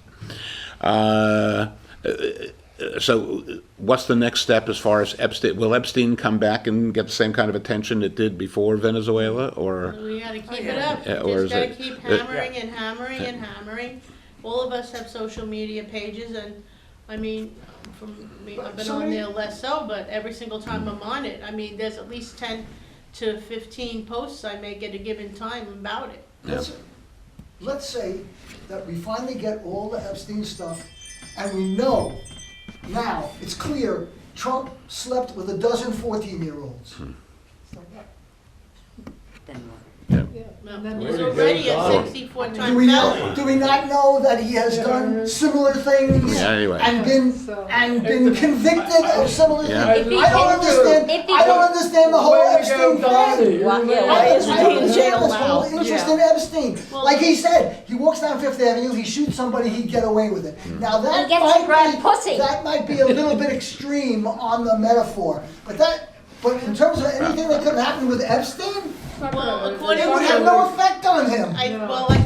So what's the next step as far as Epstein? Will Epstein come back and get the same kind of attention it did before Venezuela, or? We gotta keep yeah. it up. Yeah, or Just is gotta it- keep hammering and hammering and hammering. All of us have social media pages, and I mean, from me, I've been on there less so, but every single time I'm on it, I mean, there's at least 10 to 15 posts I make at a given time about it. Let's say that we finally get all the Epstein stuff And we know now, it's clear, Trump slept with a dozen 14-year-olds. Then what? He's already a Do 64-time Do we felon. do we not know that he has done similar things Yeah, anyway. and been convicted of similar Yeah. things? If he I don't can- understand. if he I don't can- understand the whole Way to Epstein go, thing. Donnie. Why- yeah, I why don't isn't he in understand jail this whole now? interest Yeah. in Epstein. Well- Like he said, he walks down Fifth Avenue, he shoots somebody, he'd get away with it. Now that He gets to grab pussy. that might be a little bit extreme on the metaphor, but in terms of anything that could have happened with Epstein, Well, it according would to have no effect on him. I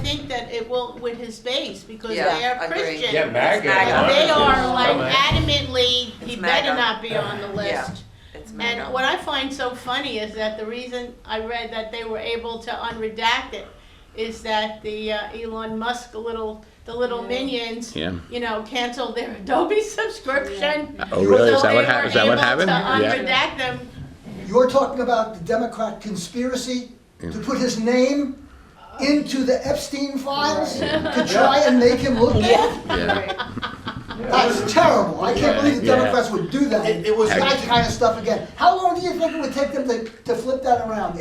think that it will with his base because Yeah, they are agreed. Christian. Yeah, MAGA. They are like Come on. adamantly, he It's better MAGA. not be on the Yeah. list. It's MAGA. And what I find so funny is that the reason I read that they were able to unredact it is that the Elon Musk the little minions, Yeah. canceled their Adobe subscription. Oh, really? So Is that they what were is that what able happened? to Yeah. unredact them. You're talking about the Democrat conspiracy to put his name into the Epstein files to try and make him look bad? Yeah. That's terrible. I can't believe the Yeah. Democrats would do that. It was- that kind of stuff again. How long do you think it would take them to flip that around?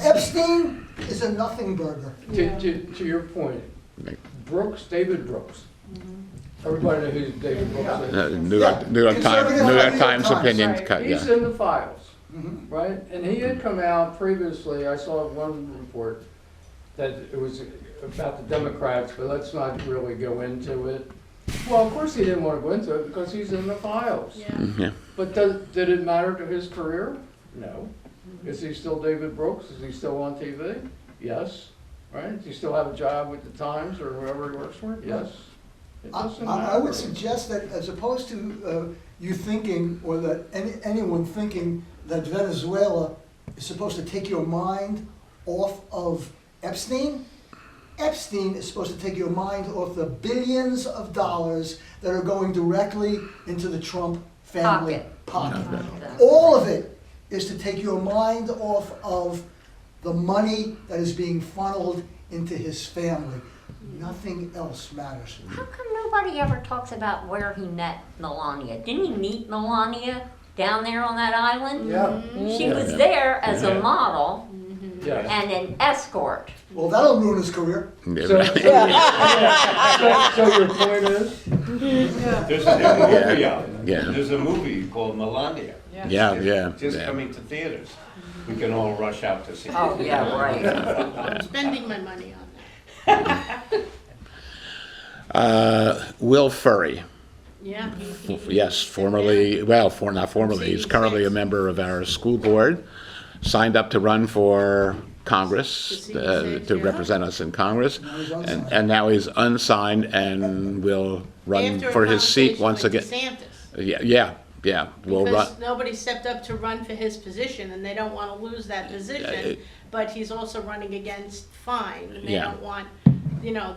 Epstein is a nothing burger. To your point, David Brooks. Everybody knows who David Brooks is. New York Times opinion. Right. cut, He's yeah. in the files, right? And he had come out previously, I saw one report that it was about the Democrats, but let's not really go into it. Well, of course he didn't want to go into it because he's in the files. Yeah. Yeah. But did it matter to his career? No. Is he still David Brooks? Is he still on TV? Yes. Right? Does he still have a job with the Times or whoever he works for? Yes. It doesn't matter. I would suggest that as opposed to you thinking, or that anyone thinking that Venezuela is supposed to take your mind off of Epstein, Epstein is supposed to take your mind off the billions of dollars that are going directly into the Trump family pocket. All of it is to take your mind off of the money that is being funneled into his family. Nothing else matters. How come nobody ever talks about where he met Melania? Didn't he meet Melania down there on that island? Yeah. She was there as Yeah. a model Yes. and an escort. Well, that'll ruin his career. So your point is? There's a new movie out. Yeah. There's a movie called Melania. Yeah. Just coming to theaters. We can all rush out to see it. Oh, yeah, right. I'm spending my money on that. Will Furry. Yeah. Yes, formerly, not formerly, he's currently a member of our school board, signed up to run for Congress, to represent us in Congress, and now he's unsigned and will run After a for his seat conversation once with again. DeSantis. Yeah, we'll run. Because nobody stepped up to run for his position, and they don't want to lose that position, but he's also running against Fine, and they Yeah. don't want,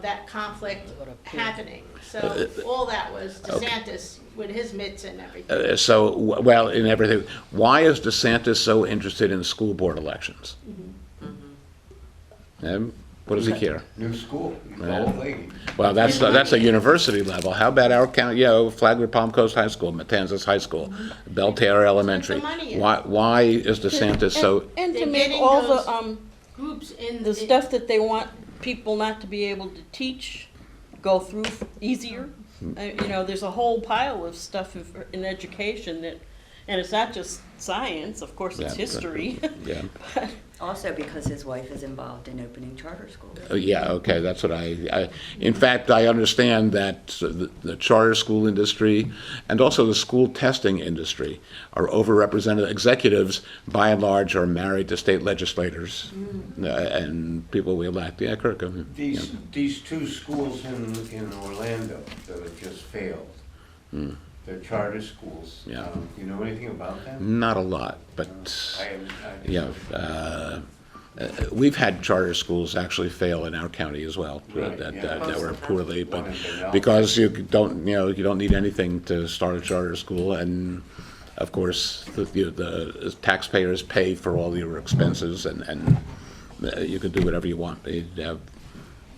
that conflict happening. So all that was DeSantis with his mitts and everything. In everything, why is DeSantis so interested in school board elections? What does he care? New school, the Yeah. whole thing. Well, that's a university level. How about our county? Flagler Palm Coast High School, Matanzas High School, Belterre Elementary. That's the money in. Why is DeSantis so? And to They're make getting all those the, Groups in the stuff that they want people not to be able to teach go through easier. There's a whole pile of stuff in education and it's not just science, of course, it's Yeah, history. Yeah. Also because his wife is involved in opening charter schools. Yeah, okay, that's what in fact, I understand that the charter school industry and also the school testing industry are overrepresented. Executives, by and large, are married to state legislators and people we elect. Yeah, Kirk. These two schools in Orlando that have just failed, they're charter schools. Yeah. Do you know anything about them? Not a lot, but I we've had charter schools actually fail in our county as well, Right, that yeah. were poorly, but One in Pinellas. because you don't need anything to start a charter school, and of course the taxpayers pay for all your expenses, and you can do whatever you want.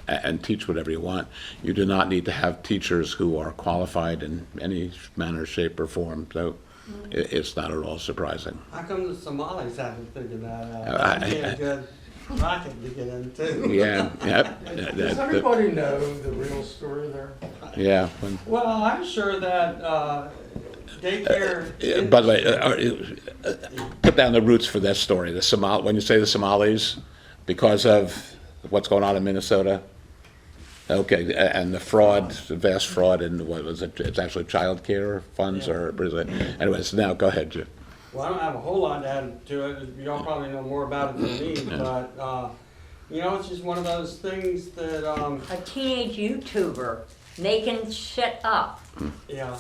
and teach whatever you want. You do not need to have teachers who are qualified in any manner, shape, or form. So it's not at all surprising. How come the Somalis haven't figured that out? I- That'd be a good racket to get into. Yeah, yep. Does everybody know the real story there? Yeah. Well, I'm sure that daycare. By the way, put down the roots for that story. When you say the Somalis, because of what's going on in Minnesota. Okay, and the fraud, the vast fraud in what was it? It's actually child care funds, or is it? Anyways, now go ahead, Jim. Well, I don't have a whole lot to add to it. Y'all probably know more about it than me, but you know, it's just one of those things that A teenage YouTuber making shit up. yeah.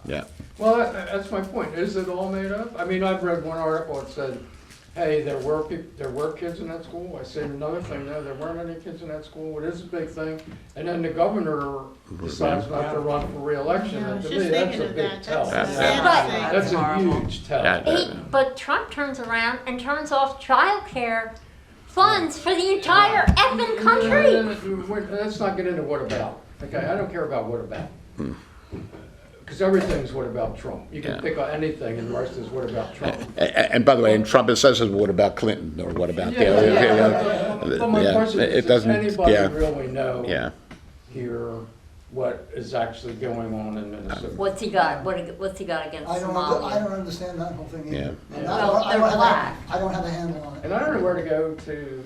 Yeah. Well, that's my point. Is it all made up? I mean, I've read one article that said, hey, there were kids in that school. I said another thing, no, there weren't any kids in that school. It is a big thing. And then the governor decides not to run for re-election. Yeah, I And was to just me, that's thinking a of big that. tell. That's the sad thing. That's a horrible. huge tell. Yeah. But Trump turns around and turns off childcare funds for the entire effing country. Let's not get into what about. Okay, I don't care about what about. Because everything's what about Trump. You can Yeah. pick on anything and the rest is what about Trump. And by the way, and Trump it says, what about Clinton, or what about But my question is, it does doesn't, anybody yeah, really know yeah. here what is actually going on in Minnesota? What's he got? What's he got against I don't Somalia? understand that whole thing either. Yeah. And Well, I they're don't have black. I don't have a handle on it. And I don't know where to go to.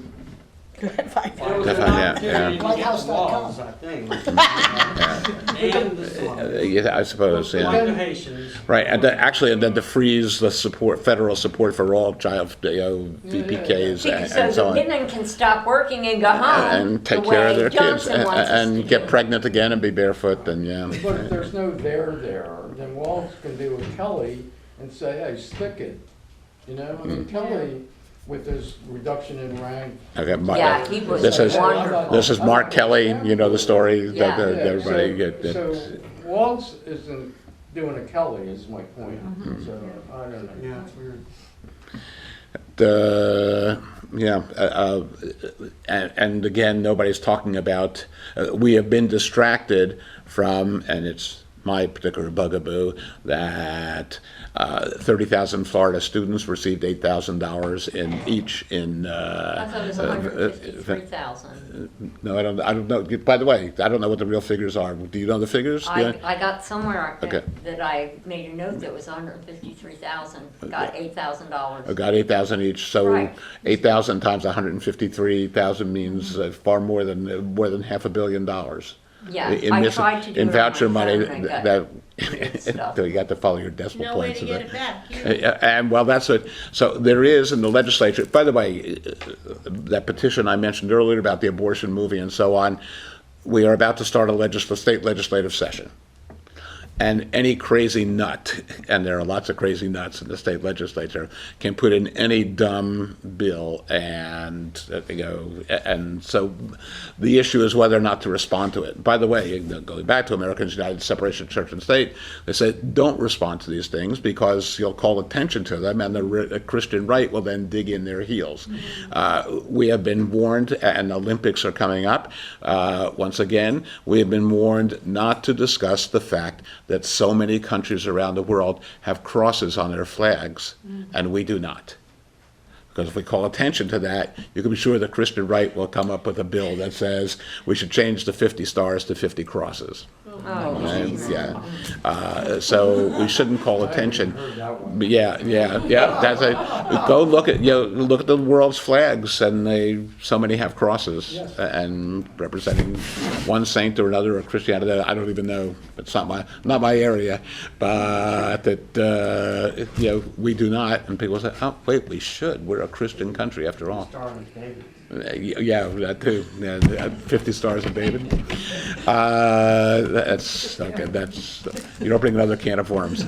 It was an Definitely, opportunity yeah. to get Whitehouse.com. laws, I think. And the Somalis. Yeah, I suppose, yeah. Like the Haitians. Right, and then to freeze the federal support for all child, VPKs and So so the on. women can stop working and go home. And take the care of way their kids, Johnson wants us and to get do. pregnant again and be barefoot, and yeah. But if there's no there, then Walz can do with Kelly and say, hey, stick it. You know, I mean, Kelly, with his reduction in rank. Okay, Yeah, he was this is wonderful. this is Mark Kelly. You know the story. Yeah. That everybody get. So Walz isn't doing a Kelly, is my point. Mm-hmm. So I don't know. Yeah, it's weird. And again, nobody's talking about. We have been distracted from, and it's my particular bugaboo, that 30,000 Florida students received $8,000 each in. I thought it was 153,000. No, I don't know. By the way, I don't know what the real figures are. Do you know the figures? Yeah. I got somewhere Okay. that I made a note that was 153,000, got $8,000. I got 8,000 each, so Right. 8,000 times 153,000 means far more than $500 million. Yeah, In I this- tried to do in it voucher on my money phone and I got that weird stuff. you got to follow your decimal No way points. to of get it back. And well, that's it. So there is in the legislature. By the way, that petition I mentioned earlier about the abortion movie and so on. We are about to start a state legislative session. And any crazy nut, and there are lots of crazy nuts in the state legislature, can put in any dumb bill, and and so the issue is whether or not to respond to it. By the way, going back to Americans United Separation of Church and State, they say don't respond to these things because you'll call attention to them, and the Christian right will then dig in their heels. We have been warned, and the Olympics are coming up. Once again, we have been warned not to discuss the fact that so many countries around the world have crosses on their flags, and we do not. Because if we call attention to that, you can be sure the Christian right will come up with a bill that says we should change the 50 stars to 50 crosses. And, so we shouldn't call attention. But yeah. That's go look at the world's flags, and so many have crosses and representing one saint or another or Christianity. I don't even know. It's not my area, but that we do not. And people say, oh wait, we should. We're a Christian country after all. Yeah, that too. Yeah, 50 stars of David. That's okay. That's you're opening another can of worms.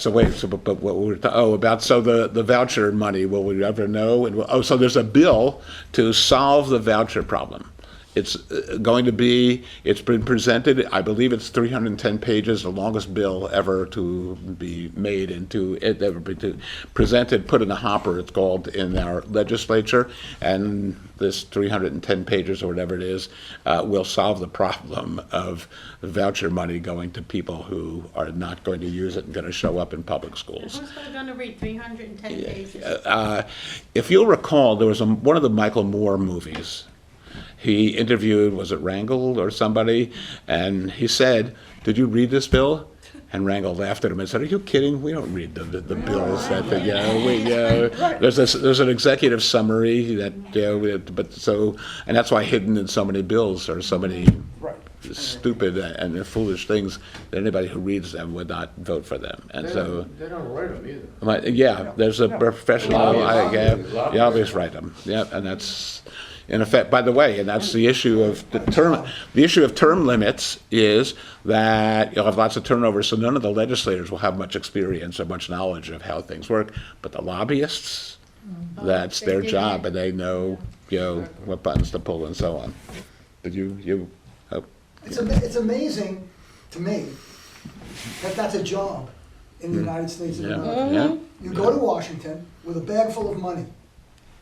So wait. So but what we're about the voucher money. Will we ever know? And so there's a bill to solve the voucher problem. It's it's been presented, I believe it's 310 pages, the longest bill ever to be made presented, put in a hopper, it's called, in our legislature. And this 310 pages or whatever it is will solve the problem of voucher money going to people who are not going to use it and going to show up in public schools. Who's gonna read 310 pages? If you'll recall, there was one of the Michael Moore movies. He interviewed, was it Rangel or somebody, and he said, "Did you read this bill?" And Rangel laughed at him and said, "Are you kidding? We don't read the bills that there's an executive summary that and that's why hidden in so many bills are so many stupid and foolish things that anybody who reads them would not vote for them." And They don't write them either. Yeah, there's a professional, lobbyists write them. Yeah, and that's in effect. By the way, and that's the issue of the term limits is that you'll have lots of turnover, so none of the legislators will have much experience or much knowledge of how things work. But the lobbyists, that's their job, and they know what buttons to pull and so on. But It's amazing to me that that's a job in the United States of America. Yeah. You go to Washington with a bag full of money,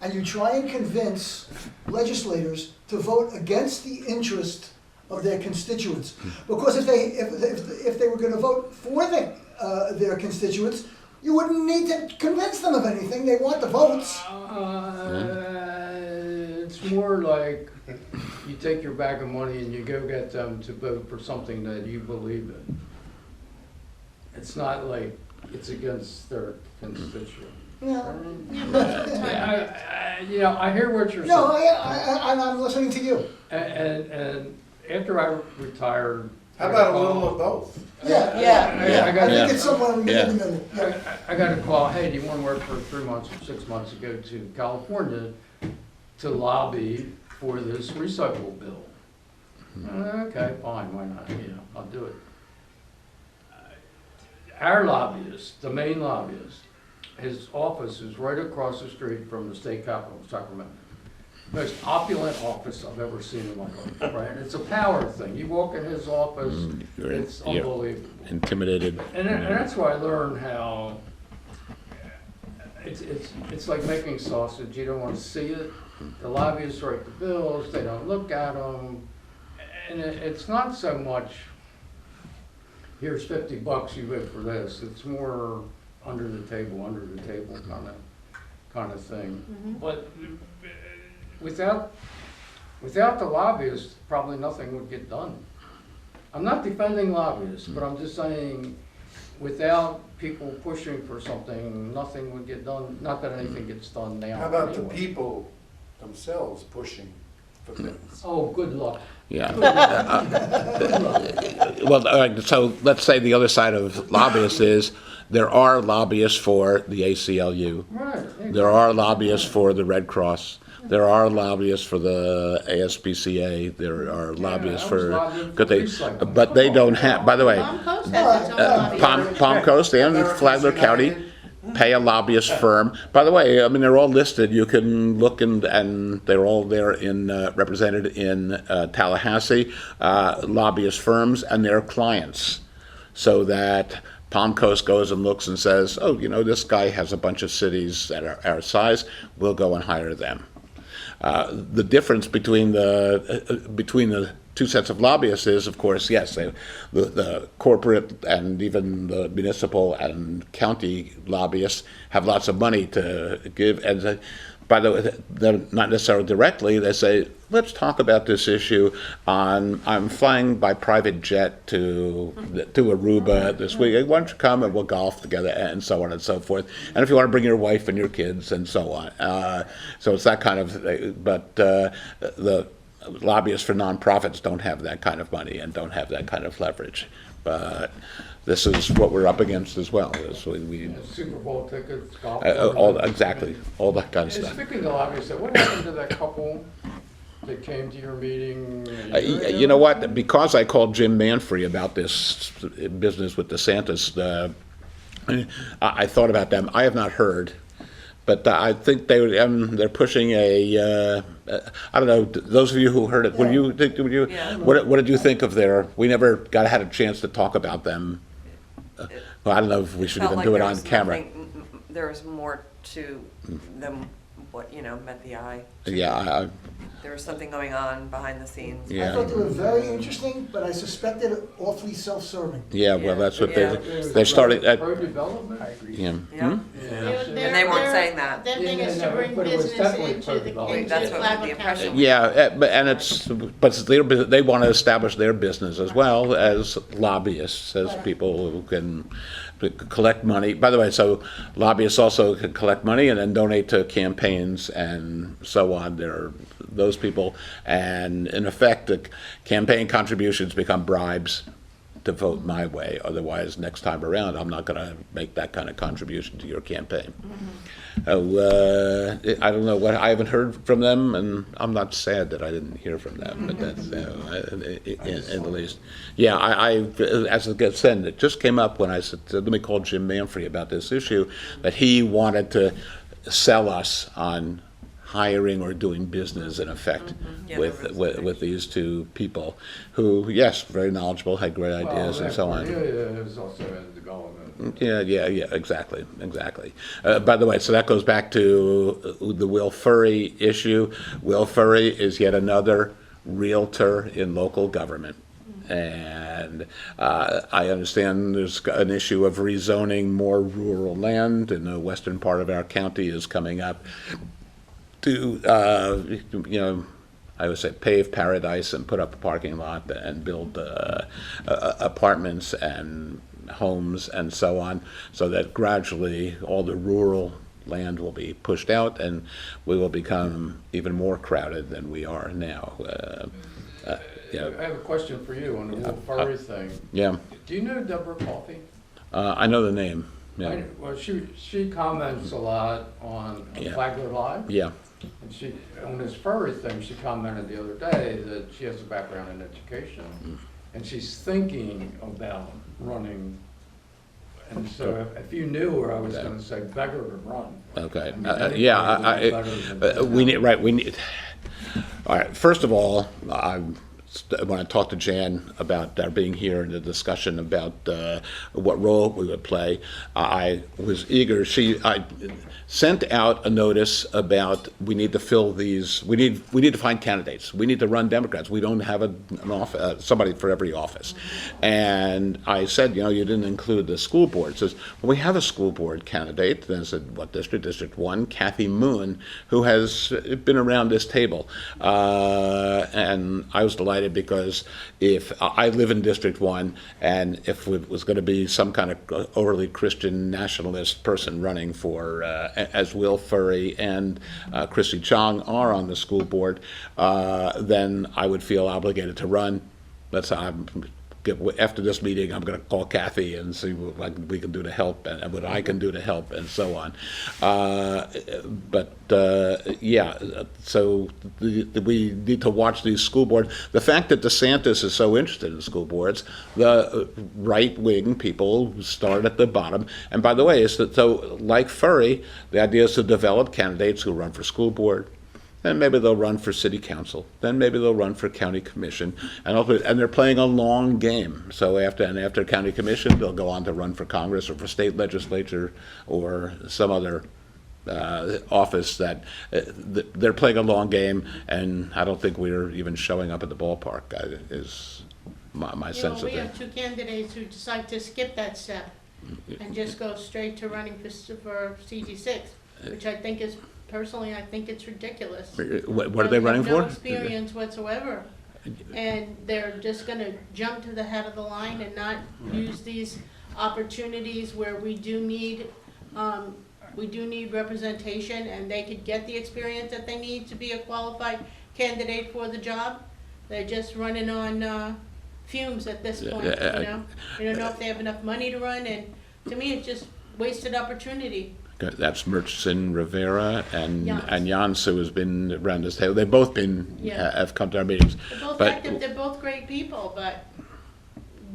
and you try and convince legislators to vote against the interest of their constituents. Because if they were going to vote for their constituents, you wouldn't need to convince them of anything. They want the votes. It's more like you take your bag of money and you go get them to vote for something that you believe in. It's not like it's against their constituent. Yeah. I hear what you're saying. No, I'm listening to you. And after I retired. How about a little of both? Yeah. I think it's somewhere in the middle. I got a call, "Hey, do you want to work for 3 months or 6 months to go to California to lobby for this recycle bill?" Okay, fine, why not? I'll do it. Our lobbyist, the main lobbyist, his office is right across the street from the state capitol of Sacramento. Most opulent office I've ever seen in my life, right? It's a power thing. You walk in his office, it's unbelievable. Intimidated. And that's why I learned how it's like making sausage. You don't want to see it. The lobbyists write the bills. They don't look at them. And it's not so much, here's $50, you vote for this. It's more under the table kind of thing. But without the lobbyists, probably nothing would get done. I'm not defending lobbyists, but I'm just saying, without people pushing for something, nothing would get done. Not that anything gets done now. How about anyway. the people themselves pushing for things? Oh, good luck. Yeah. Well, so let's say the other side of lobbyists is there are lobbyists for the ACLU. Right. There are lobbyists for the Red Cross. There are lobbyists for the ASPCA. There are lobbyists but they don't have. By the way, Palm Coast has its own lobby. Palm Coast and Flagler County pay a lobbyist firm. By the way, I mean they're all listed. You can look and they're all there represented in Tallahassee. Lobbyist firms and their clients, so that Palm Coast goes and looks and says, "Oh, this guy has a bunch of cities that are our size. We'll go and hire them." The difference between the two sets of lobbyists is, of course, yes, the corporate and even the municipal and county lobbyists have lots of money to give. And by the way, they're not necessarily directly. They say, "Let's talk about this issue. I'm flying by private jet to Aruba this week. Why don't you come and we'll golf together," and so on and so forth. And if you want to bring your wife and your kids and so on. So it's that kind of. But the lobbyists for nonprofits don't have that kind of money and don't have that kind of leverage. But this is what we're up against as well. Super Bowl tickets, golf. All that kind of stuff. Speaking of lobbyists, what happened to that couple that came to your meeting? You know what? Because I called Jim Manfrey about this business with DeSantis, I thought about them. I have not heard, but I think they're pushing a I don't know, those of you who heard it, what Yeah. what did you think of we never had a chance to talk about them. Well, I don't know if we should Felt even like do it there on was camera. there was more to them, what, met the eye. Yeah, There was something going on behind the scenes. Yeah. I thought they were very interesting, but I suspected it awfully self-serving. yeah, well, that's what Yeah. they started at, Pro-development? yeah. Yeah. Their- they weren't their- saying that. Their thing is Yeah, to bring but it was business definitely into the, pro-development. That's into what Flagler the impression County. Yeah, but they want to establish their business as well as lobbyists, as people who can collect money. By the way, so lobbyists also can collect money and then donate to campaigns and so on. There are those people, and in effect, the campaign contributions become bribes to vote my way. Otherwise, next time around, I'm not going to make that kind of contribution to your campaign. I don't know what I haven't heard from them, and I'm not sad that I didn't hear from them. But that's in the least, yeah. As it said, it just came up when I said, let me call Jim Manfrey about this issue, that he wanted to sell us on hiring or doing business in effect Yeah, with these two people who, yes, very knowledgeable, had great ideas and so on. Cornelia is also in development. Yeah, exactly. By the way, so that goes back to the Will Furry issue. Will Furry is yet another realtor in local government. And I understand there's an issue of rezoning more rural land in the western part of our county is coming up to, I would say pave paradise and put up a parking lot and build apartments and homes and so on, so that gradually all the rural land will be pushed out and we will become even more crowded than we are now. Yeah. I have a question for you on the Wolf Furry thing. Yeah, Do you know Deborah Coffey? I know the name. Yeah, Well, she comments a lot on Yeah. Flagler Live. yeah. And she, on this furry thing, she commented the other day that she has a background in education, and she's thinking about running. And so if you knew her, I was gonna say beg her to run. Okay. I mean, anybody Yeah, would be better than we need. All right. First of all, when I talked to Jan about our being here in the discussion about what role we would play, I was eager. I sent out a notice about we need to fill these. We need to find candidates. We need to run Democrats. We don't have an office, somebody for every office. And I said, you didn't include the school board. It says, well, we have a school board candidate. Then I said, what district? District 1, Kathy Moon, who has been around this table. And I was delighted because if I live in District 1, and if it was going to be some kind of overly Christian nationalist person running for, as Will Furry and Christy Chong are on the school board, then I would feel obligated to run. After this meeting, I'm going to call Kathy and see what we can do to help and what I can do to help and so on. So we need to watch these school boards. The fact that DeSantis is so interested in school boards, the right-wing people start at the bottom. And by the way, so like Furry, the idea is to develop candidates who run for school board. Then maybe they'll run for city council. Then maybe they'll run for county commission, and they're playing a long game. So after county commission, they'll go on to run for Congress or for state legislature or some other office. That they're playing a long game, and I don't think we're even showing up at the ballpark. Is my sense of We it. have two candidates who decide to skip that step and just go straight to running for CD6, which I think is. Personally, I think it's ridiculous. What are they running for? No experience whatsoever. And they're just gonna jump to the head of the line and not use these opportunities where we do need representation, and they could get the experience that they need to be a qualified candidate for the job. They're just running on fumes at this point, You don't know if they have enough money to run, and to me, it's just wasted opportunity. That's Murchison Rivera and Jans. Jans, who has been around this table. They've both been have come to our meetings. They're both But- active, they're both great people, but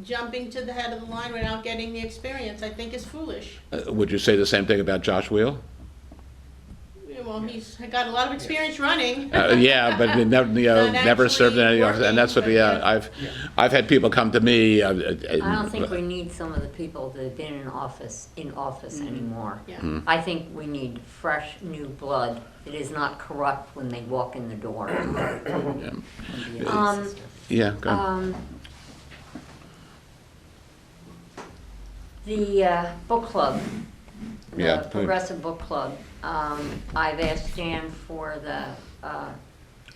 jumping to the head of the line without getting the experience, I think is foolish. Would you say the same thing about Josh Wheel? Well, Well, he's got a lot of experience running. Yeah, but it never, Not never served in any office, and that's what, working, yeah, but I've had people come to me. I don't think we need some of the people that have been in office anymore. Yeah. I think we need fresh, new blood. It is not corrupt when they walk in the door. Yeah, go ahead. The book club, Yeah, the please. Progressive Book Club. I've asked Jan for the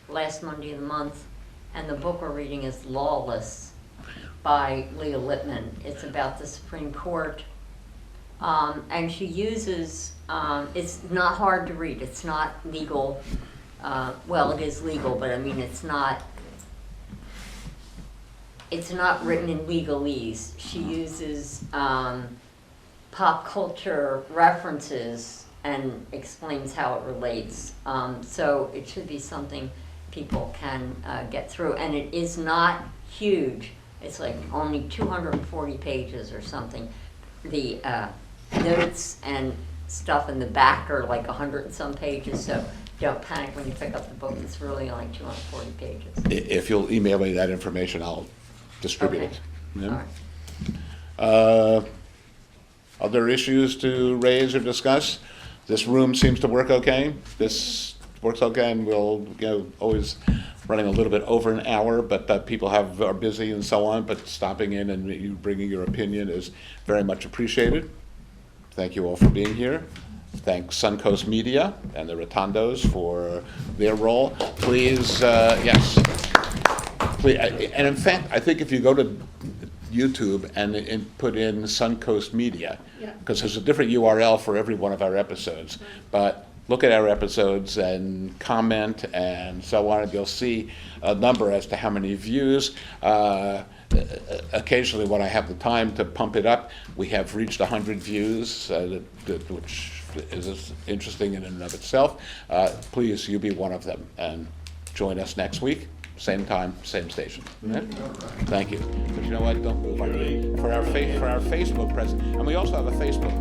last Monday of the month, and the book we're reading is Lawless by Leah Lippman. It's about the Supreme Court, and she uses, it's not hard to read, it's not legal, well, it is legal, but I mean, it's not written in legalese. She uses pop culture references and explains how it relates. So it should be something people can get through. And it is not huge. It's like only 240 pages or something. The notes and stuff in the back are like 100 and some pages, so don't panic when you pick up the book. It's really only 240 pages. If you'll email me that information, I'll distribute Okay. it. Yeah. All right. Other issues to raise or discuss? This room seems to work okay. This works okay, and we'll, always running a little bit over an hour, but people are busy and so on, but stopping in and you bringing your opinion is very much appreciated. Thank you all for being here. Thank Suncoast Media and the Rotondos for their role. Please, yes. Please, and in fact, I think if you go to YouTube and put in Suncoast Media, Yeah. because there's a different URL for every one of our episodes, but look at our episodes and comment and so on, and you'll see a number as to how many views. Occasionally, when I have the time to pump it up, we have reached 100 views, which is interesting in and of itself. Please, you be one of them, and join us next week. Same time, same station. Right? Thank you. But you know what? Don't move. For our Facebook presence, and we also have a Facebook